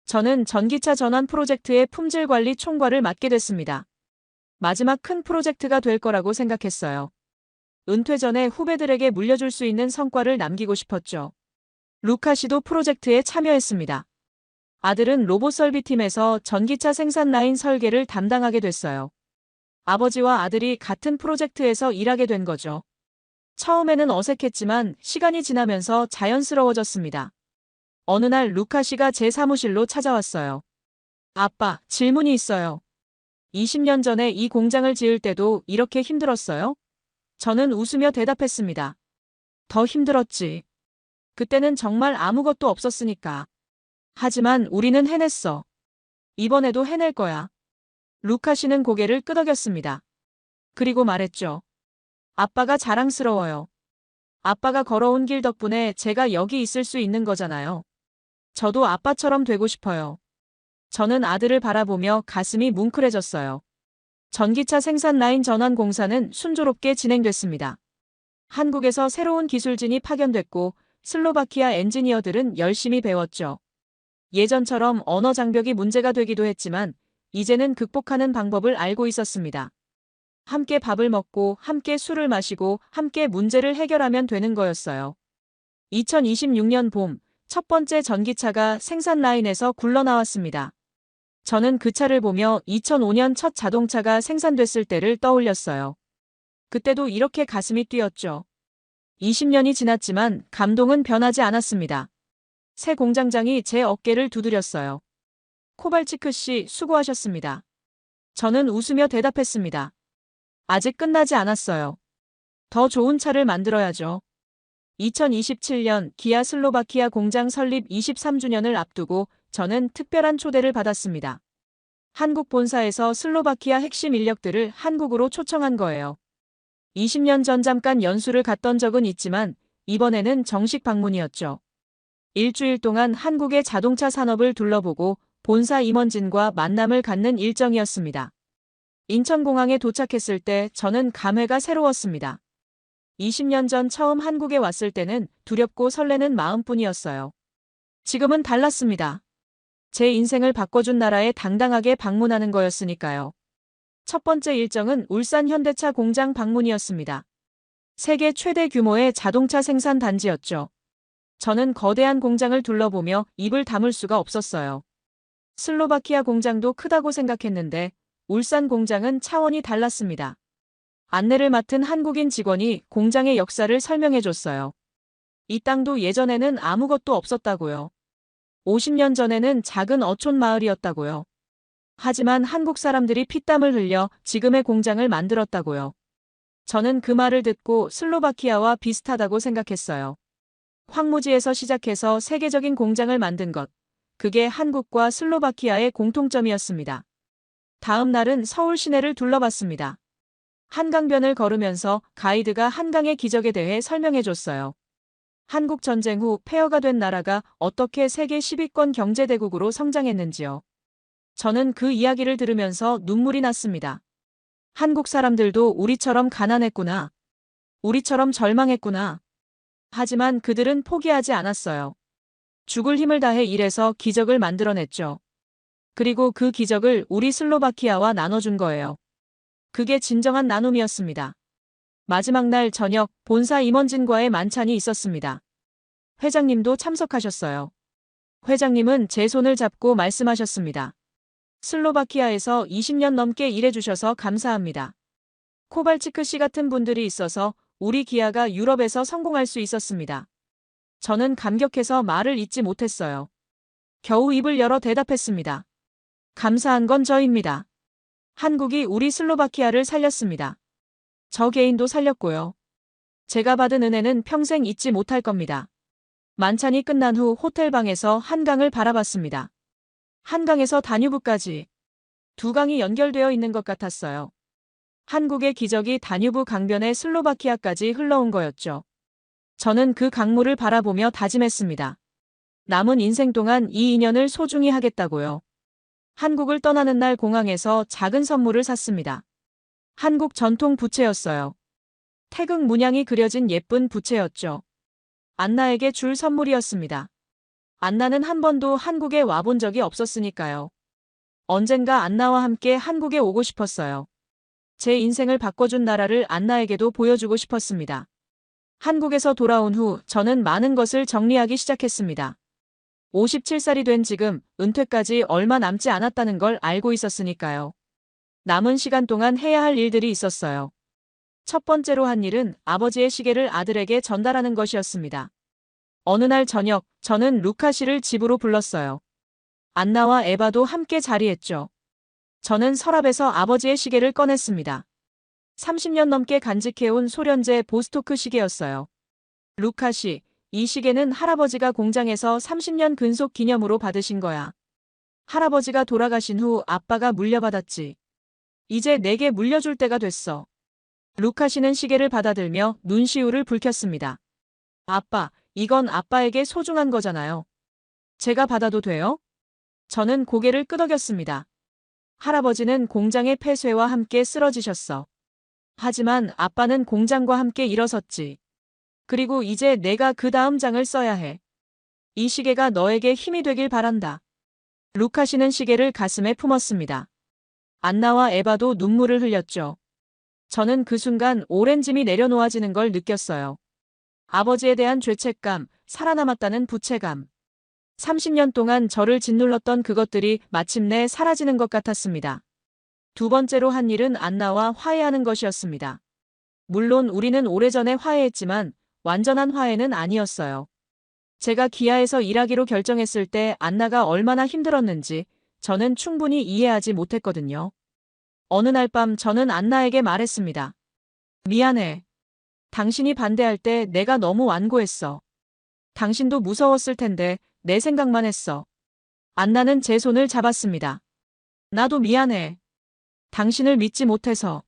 저는 전기차 전환 프로젝트의 품질 관리 총괄을 맡게 됐습니다. 마지막 큰 프로젝트가 될 거라고 생각했어요. 은퇴 전에 후배들에게 물려줄 수 있는 성과를 남기고 싶었죠. 루카 씨도 프로젝트에 참여했습니다. 아들은 로봇 설비팀에서 전기차 생산 라인 설계를 담당하게 됐어요. 아버지와 아들이 같은 프로젝트에서 일하게 된 거죠. 처음에는 어색했지만 시간이 지나면서 자연스러워졌습니다. 어느 날 루카 씨가 제 사무실로 찾아왔어요. 아빠, 질문이 있어요. 20년 전에 이 공장을 지을 때도 이렇게 힘들었어요? 저는 웃으며 대답했습니다. 더 힘들었지. 그때는 정말 아무것도 없었으니까. 하지만 우리는 해냈어. 이번에도 해낼 거야. 루카 씨는 고개를 끄덕였습니다. 그리고 말했죠. 아빠가 자랑스러워요. 아빠가 걸어온 길 덕분에 제가 여기 있을 수 있는 거잖아요. 저도 아빠처럼 되고 싶어요. 저는 아들을 바라보며 가슴이 뭉클해졌어요. 전기차 생산 라인 전환 공사는 순조롭게 진행됐습니다. 한국에서 새로운 기술진이 파견됐고 슬로바키아 엔지니어들은 열심히 배웠죠. 예전처럼 언어 장벽이 문제가 되기도 했지만 이제는 극복하는 방법을 알고 있었습니다. 함께 밥을 먹고 함께 술을 마시고 함께 문제를 해결하면 되는 거였어요. 2026년 봄, 첫 번째 전기차가 생산 라인에서 굴러나왔습니다. 저는 그 차를 보며 2005년 첫 자동차가 생산됐을 때를 떠올렸어요. 그때도 이렇게 가슴이 뛰었죠. 20년이 지났지만 감동은 변하지 않았습니다. 새 공장장이 제 어깨를 두드렸어요. 코발치크 씨, 수고하셨습니다. 저는 웃으며 대답했습니다. 아직 끝나지 않았어요. 더 좋은 차를 만들어야죠. 2027년 기아 슬로바키아 공장 설립 23주년을 앞두고 저는 특별한 초대를 받았습니다. 한국 본사에서 슬로바키아 핵심 인력들을 한국으로 초청한 거예요. 20년 전 잠깐 연수를 갔던 적은 있지만 이번에는 정식 방문이었죠. 일주일 동안 한국의 자동차 산업을 둘러보고 본사 임원진과 만남을 갖는 일정이었습니다. 인천공항에 도착했을 때 저는 감회가 새로웠습니다. 20년 전 처음 한국에 왔을 때는 두렵고 설레는 마음뿐이었어요. 지금은 달랐습니다. 제 인생을 바꿔준 나라에 당당하게 방문하는 거였으니까요. 첫 번째 일정은 울산 현대차 공장 방문이었습니다. 세계 최대 규모의 자동차 생산 단지였죠. 저는 거대한 공장을 둘러보며 입을 다물 수가 없었어요. 슬로바키아 공장도 크다고 생각했는데 울산 공장은 차원이 달랐습니다. 안내를 맡은 한국인 직원이 공장의 역사를 설명해줬어요. 이 땅도 예전에는 아무것도 없었다고요. 50년 전에는 작은 어촌 마을이었다고요. 하지만 한국 사람들이 피땀을 흘려 지금의 공장을 만들었다고요. 저는 그 말을 듣고 슬로바키아와 비슷하다고 생각했어요. 황무지에서 시작해서 세계적인 공장을 만든 것. 그게 한국과 슬로바키아의 공통점이었습니다. 다음 날은 서울 시내를 둘러봤습니다. 한강변을 걸으면서 가이드가 한강의 기적에 대해 설명해줬어요. 한국 전쟁 후 폐허가 된 나라가 어떻게 세계 10위권 경제대국으로 성장했는지요. 저는 그 이야기를 들으면서 눈물이 났습니다. 한국 사람들도 우리처럼 가난했구나. 우리처럼 절망했구나. 하지만 그들은 포기하지 않았어요. 죽을 힘을 다해 일해서 기적을 만들어냈죠. 그리고 그 기적을 우리 슬로바키아와 나눠준 거예요. 그게 진정한 나눔이었습니다. 마지막 날 저녁 본사 임원진과의 만찬이 있었습니다. 회장님도 참석하셨어요. 회장님은 제 손을 잡고 말씀하셨습니다. 슬로바키아에서 20년 넘게 일해주셔서 감사합니다. 코발치크 씨 같은 분들이 있어서 우리 기아가 유럽에서 성공할 수 있었습니다. 저는 감격해서 말을 잇지 못했어요. 겨우 입을 열어 대답했습니다. 감사한 건 저입니다. 한국이 우리 슬로바키아를 살렸습니다. 저 개인도 살렸고요. 제가 받은 은혜는 평생 잊지 못할 겁니다. 만찬이 끝난 후 호텔방에서 한강을 바라봤습니다. 한강에서 다뉴브까지 두 강이 연결되어 있는 것 같았어요. 한국의 기적이 다뉴브 강변에 슬로바키아까지 흘러온 거였죠. 저는 그 강물을 바라보며 다짐했습니다. 남은 인생 동안 이 인연을 소중히 하겠다고요. 한국을 떠나는 날 공항에서 작은 선물을 샀습니다. 한국 전통 부채였어요. 태극 문양이 그려진 예쁜 부채였죠. 안나에게 줄 선물이었습니다. 안나는 한 번도 한국에 와본 적이 없었으니까요. 언젠가 안나와 함께 한국에 오고 싶었어요. 제 인생을 바꿔준 나라를 안나에게도 보여주고 싶었습니다. 한국에서 돌아온 후 저는 많은 것을 정리하기 시작했습니다. 57살이 된 지금 은퇴까지 얼마 남지 않았다는 걸 알고 있었으니까요. 남은 시간 동안 해야 할 일들이 있었어요. 첫 번째로 한 일은 아버지의 시계를 아들에게 전달하는 것이었습니다. 어느 날 저녁 저는 루카 씨를 집으로 불렀어요. 안나와 에바도 함께 자리했죠. 저는 서랍에서 아버지의 시계를 꺼냈습니다. 30년 넘게 간직해온 소련제 보스토크 시계였어요. 루카 씨, 이 시계는 할아버지가 공장에서 30년 근속 기념으로 받으신 거야. 할아버지가 돌아가신 후 아빠가 물려받았지. 이제 내게 물려줄 때가 됐어. 루카 씨는 시계를 받아들며 눈시울을 붉혔습니다. 아빠, 이건 아빠에게 소중한 거잖아요. 제가 받아도 돼요? 저는 고개를 끄덕였습니다. 할아버지는 공장의 폐쇄와 함께 쓰러지셨어. 하지만 아빠는 공장과 함께 일어섰지. 그리고 이제 내가 그 다음 장을 써야 해. 이 시계가 너에게 힘이 되길 바란다. 루카 씨는 시계를 가슴에 품었습니다. 안나와 에바도 눈물을 흘렸죠. 저는 그 순간 오랜 짐이 내려놓아지는 걸 느꼈어요. 아버지에 대한 죄책감, 살아남았다는 부채감. 30년 동안 저를 짓눌렀던 그것들이 마침내 사라지는 것 같았습니다. 두 번째로 한 일은 안나와 화해하는 것이었습니다. 물론 우리는 오래전에 화해했지만 완전한 화해는 아니었어요. 제가 기아에서 일하기로 결정했을 때 안나가 얼마나 힘들었는지 저는 충분히 이해하지 못했거든요. 어느 날 밤 저는 안나에게 말했습니다. 미안해. 당신이 반대할 때 내가 너무 완고했어. 당신도 무서웠을 텐데 내 생각만 했어. 안나는 제 손을 잡았습니다. 나도 미안해. 당신을 믿지 못해서.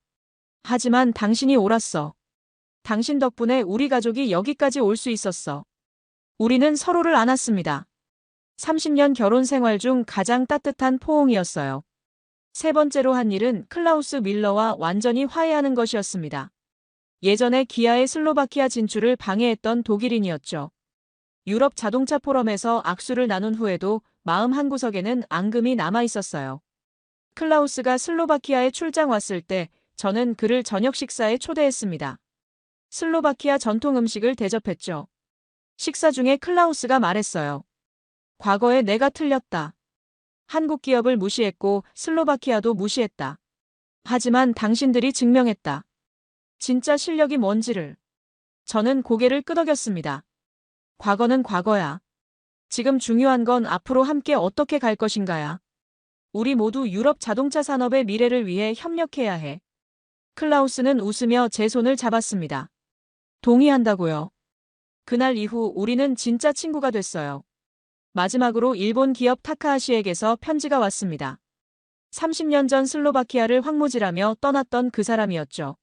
하지만 당신이 옳았어. 당신 덕분에 우리 가족이 여기까지 올 수 있었어. 우리는 서로를 안았습니다. 30년 결혼 생활 중 가장 따뜻한 포옹이었어요. 세 번째로 한 일은 클라우스 밀러와 완전히 화해하는 것이었습니다. 예전에 기아의 슬로바키아 진출을 방해했던 독일인이었죠. 유럽 자동차 포럼에서 악수를 나눈 후에도 마음 한구석에는 앙금이 남아 있었어요. 클라우스가 슬로바키아에 출장 왔을 때 저는 그를 저녁 식사에 초대했습니다. 슬로바키아 전통 음식을 대접했죠. 식사 중에 클라우스가 말했어요. 과거에 내가 틀렸다. 한국 기업을 무시했고 슬로바키아도 무시했다. 하지만 당신들이 증명했다. 진짜 실력이 뭔지를. 저는 고개를 끄덕였습니다. 과거는 과거야. 지금 중요한 건 앞으로 함께 어떻게 갈 것인가야. 우리 모두 유럽 자동차 산업의 미래를 위해 협력해야 해. 클라우스는 웃으며 제 손을 잡았습니다. 동의한다고요. 그날 이후 우리는 진짜 친구가 됐어요. 마지막으로 일본 기업 타카하시에게서 편지가 왔습니다. 30년 전 슬로바키아를 황무지라며 떠났던 그 사람이었죠.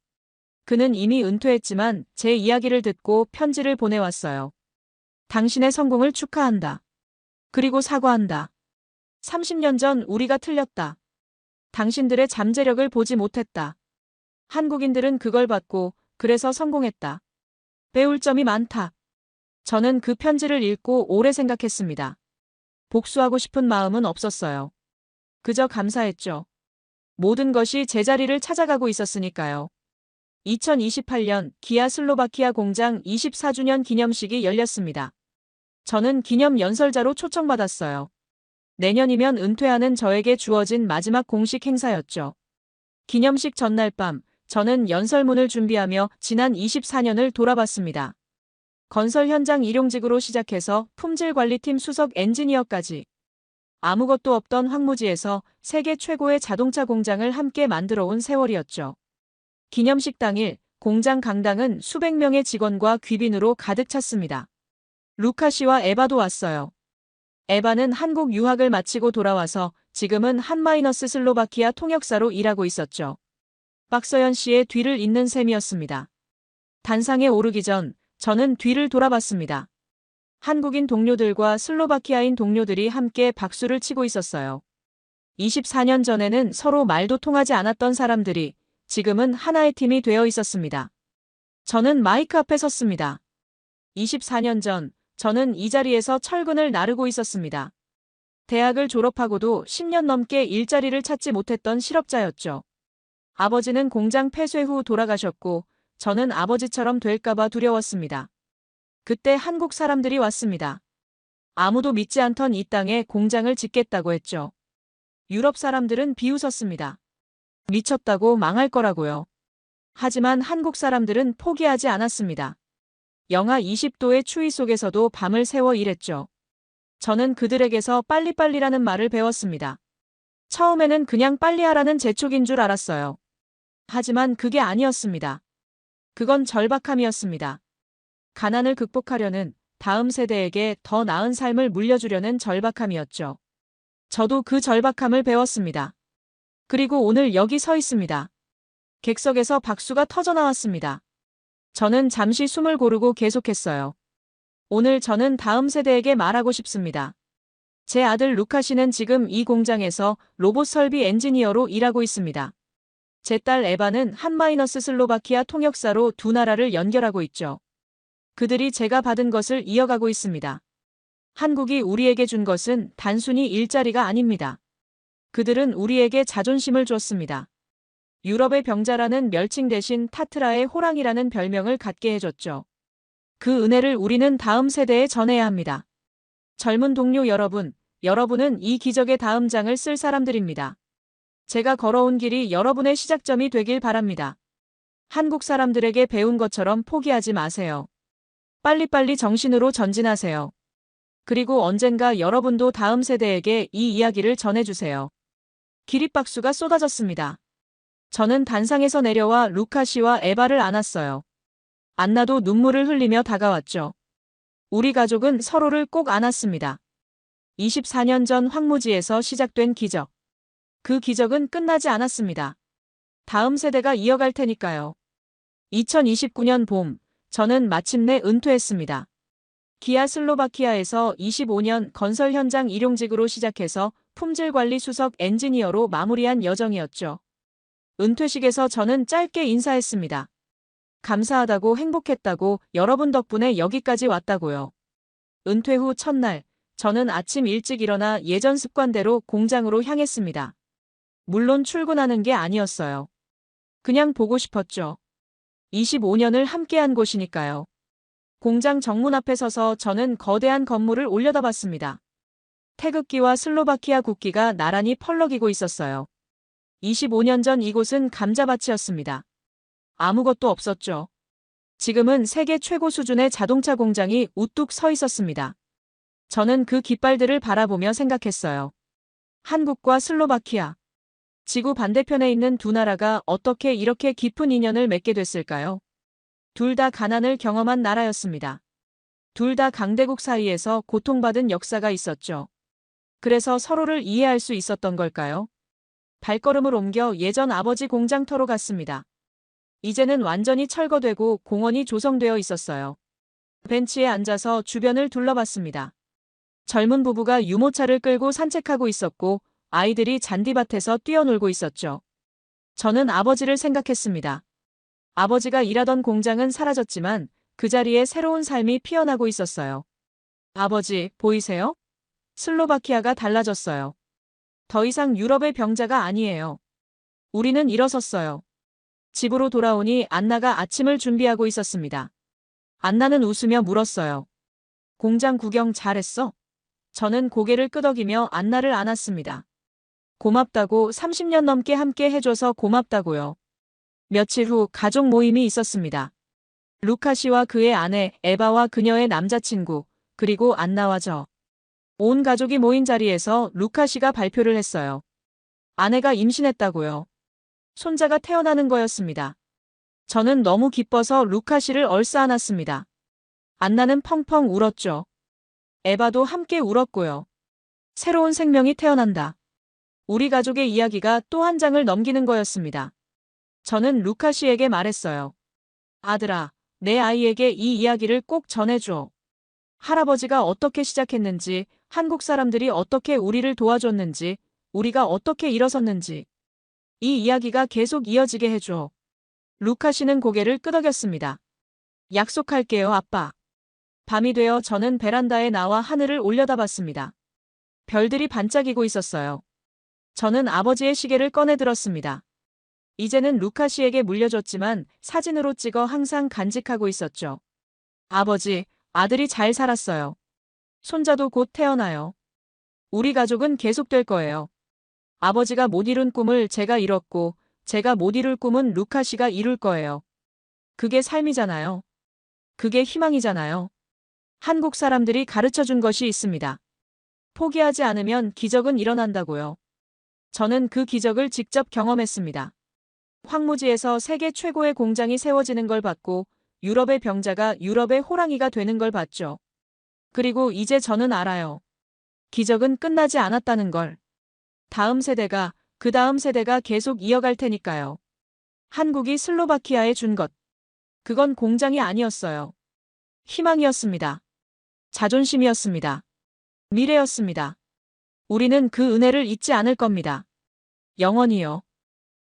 그는 이미 은퇴했지만 제 이야기를 듣고 편지를 보내왔어요. 당신의 성공을 축하한다. 그리고 사과한다. 30년 전 우리가 틀렸다. 당신들의 잠재력을 보지 못했다. 한국인들은 그걸 받고 그래서 성공했다. 배울 점이 많다. 저는 그 편지를 읽고 오래 생각했습니다. 복수하고 싶은 마음은 없었어요. 그저 감사했죠. 모든 것이 제자리를 찾아가고 있었으니까요. 2028년 기아 슬로바키아 공장 24주년 기념식이 열렸습니다. 저는 기념 연설자로 초청받았어요. 내년이면 은퇴하는 저에게 주어진 마지막 공식 행사였죠. 기념식 전날 밤, 저는 연설문을 준비하며 지난 24년을 돌아봤습니다. 건설 현장 일용직으로 시작해서 품질관리팀 수석 엔지니어까지 아무것도 없던 황무지에서 세계 최고의 자동차 공장을 함께 만들어 온 세월이었죠. 기념식 당일 공장 강당은 수백 명의 직원과 귀빈으로 가득 찼습니다. 루카 씨와 에바도 왔어요. 에바는 한국 유학을 마치고 돌아와서 지금은 한마이너스 슬로바키아 통역사로 일하고 있었죠. 박서연 씨의 뒤를 잇는 셈이었습니다. 단상에 오르기 전 저는 뒤를 돌아봤습니다. 한국인 동료들과 슬로바키아인 동료들이 함께 박수를 치고 있었어요. 24년 전에는 서로 말도 통하지 않았던 사람들이 지금은 하나의 팀이 되어 있었습니다. 저는 마이크 앞에 섰습니다. 24년 전 저는 이 자리에서 철근을 나르고 있었습니다. 대학을 졸업하고도 10년 넘게 일자리를 찾지 못했던 실업자였죠. 아버지는 공장 폐쇄 후 돌아가셨고 저는 아버지처럼 될까봐 두려웠습니다. 그때 한국 사람들이 왔습니다. 아무도 믿지 않던 이 땅에 공장을 짓겠다고 했죠. 유럽 사람들은 비웃었습니다. 미쳤다고 망할 거라고요. 하지만 한국 사람들은 포기하지 않았습니다. 영하 20도의 추위 속에서도 밤을 새워 일했죠. 저는 그들에게서 빨리빨리라는 말을 배웠습니다. 처음에는 그냥 빨리 하라는 재촉인 줄 알았어요. 하지만 그게 아니었습니다. 그건 절박함이었습니다. 가난을 극복하려는 다음 세대에게 더 나은 삶을 물려주려는 절박함이었죠. 저도 그 절박함을 배웠습니다. 그리고 오늘 여기 서 있습니다. 객석에서 박수가 터져나왔습니다. 저는 잠시 숨을 고르고 계속했어요. 오늘 저는 다음 세대에게 말하고 싶습니다. 제 아들 루카 씨는 지금 이 공장에서 로봇 설비 엔지니어로 일하고 있습니다. 제 딸 에바는 한마이너스 슬로바키아 통역사로 두 나라를 연결하고 있죠. 그들이 제가 받은 것을 이어가고 있습니다. 한국이 우리에게 준 것은 단순히 일자리가 아닙니다. 그들은 우리에게 자존심을 줬습니다. 유럽의 병자라는 멸칭 대신 타트라의 호랑이라는 별명을 갖게 해줬죠. 그 은혜를 우리는 다음 세대에 전해야 합니다. 젊은 동료 여러분, 여러분은 이 기적의 다음 장을 쓸 사람들입니다. 제가 걸어온 길이 여러분의 시작점이 되길 바랍니다. 한국 사람들에게 배운 것처럼 포기하지 마세요. 빨리빨리 정신으로 전진하세요. 그리고 언젠가 여러분도 다음 세대에게 이 이야기를 전해주세요. 기립박수가 쏟아졌습니다. 저는 단상에서 내려와 루카 씨와 에바를 안았어요. 안나도 눈물을 흘리며 다가왔죠. 우리 가족은 서로를 꼭 안았습니다. 24년 전 황무지에서 시작된 기적. 그 기적은 끝나지 않았습니다. 다음 세대가 이어갈 테니까요. 2029년 봄, 저는 마침내 은퇴했습니다. 기아 슬로바키아에서 25년 건설 현장 일용직으로 시작해서 품질관리 수석 엔지니어로 마무리한 여정이었죠. 은퇴식에서 저는 짧게 인사했습니다. 감사하다고 행복했다고 여러분 덕분에 여기까지 왔다고요. 은퇴 후 첫날, 저는 아침 일찍 일어나 예전 습관대로 공장으로 향했습니다. 물론 출근하는 게 아니었어요. 그냥 보고 싶었죠. 25년을 함께한 곳이니까요. 공장 정문 앞에 서서 저는 거대한 건물을 올려다봤습니다. 태극기와 슬로바키아 국기가 나란히 펄럭이고 있었어요. 25년 전 이곳은 감자밭이었습니다. 아무것도 없었죠. 지금은 세계 최고 수준의 자동차 공장이 우뚝 서 있었습니다. 저는 그 깃발들을 바라보며 생각했어요. 한국과 슬로바키아. 지구 반대편에 있는 두 나라가 어떻게 이렇게 깊은 인연을 맺게 됐을까요? 둘 다 가난을 경험한 나라였습니다. 둘 다 강대국 사이에서 고통받은 역사가 있었죠. 그래서 서로를 이해할 수 있었던 걸까요? 발걸음을 옮겨 예전 아버지 공장터로 갔습니다. 이제는 완전히 철거되고 공원이 조성되어 있었어요. 벤치에 앉아서 주변을 둘러봤습니다. 젊은 부부가 유모차를 끌고 산책하고 있었고 아이들이 잔디밭에서 뛰어놀고 있었죠. 저는 아버지를 생각했습니다. 아버지가 일하던 공장은 사라졌지만 그 자리에 새로운 삶이 피어나고 있었어요. 아버지, 보이세요? 슬로바키아가 달라졌어요. 더 이상 유럽의 병자가 아니에요. 우리는 일어섰어요. 집으로 돌아오니 안나가 아침을 준비하고 있었습니다. 안나는 웃으며 물었어요. 공장 구경 잘했어? 저는 고개를 끄덕이며 안나를 안았습니다. 고맙다고 30년 넘게 함께 해줘서 고맙다고요. 며칠 후 가족 모임이 있었습니다. 루카 씨와 그의 아내 에바와 그녀의 남자친구, 그리고 안나와 저. 온 가족이 모인 자리에서 루카 씨가 발표를 했어요. 아내가 임신했다고요. 손자가 태어나는 거였습니다. 저는 너무 기뻐서 루카 씨를 얼싸안았습니다. 안나는 펑펑 울었죠. 에바도 함께 울었고요. 새로운 생명이 태어난다. 우리 가족의 이야기가 또 한 장을 넘기는 거였습니다. 저는 루카 씨에게 말했어요. 아들아, 내 아이에게 이 이야기를 꼭 전해줘. 할아버지가 어떻게 시작했는지, 한국 사람들이 어떻게 우리를 도와줬는지, 우리가 어떻게 일어섰는지. 이 이야기가 계속 이어지게 해줘. 루카 씨는 고개를 끄덕였습니다. 약속할게요, 아빠. 밤이 되어 저는 베란다에 나와 하늘을 올려다봤습니다. 별들이 반짝이고 있었어요. 저는 아버지의 시계를 꺼내 들었습니다. 이제는 루카 씨에게 물려줬지만 사진으로 찍어 항상 간직하고 있었죠. 아버지, 아들이 잘 살았어요. 손자도 곧 태어나요. 우리 가족은 계속될 거예요. 아버지가 못 이룬 꿈을 제가 이뤘고 제가 못 이룰 꿈은 루카 씨가 이룰 거예요. 그게 삶이잖아요. 그게 희망이잖아요. 한국 사람들이 가르쳐준 것이 있습니다. 포기하지 않으면 기적은 일어난다고요. 저는 그 기적을 직접 경험했습니다. 황무지에서 세계 최고의 공장이 세워지는 걸 봤고 유럽의 병자가 유럽의 호랑이가 되는 걸 봤죠. 그리고 이제 저는 알아요. 기적은 끝나지 않았다는 걸. 다음 세대가, 그 다음 세대가 계속 이어갈 테니까요. 한국이 슬로바키아에 준 것. 그건 공장이 아니었어요. 희망이었습니다. 자존심이었습니다. 미래였습니다. 우리는 그 은혜를 잊지 않을 겁니다. 영원히요.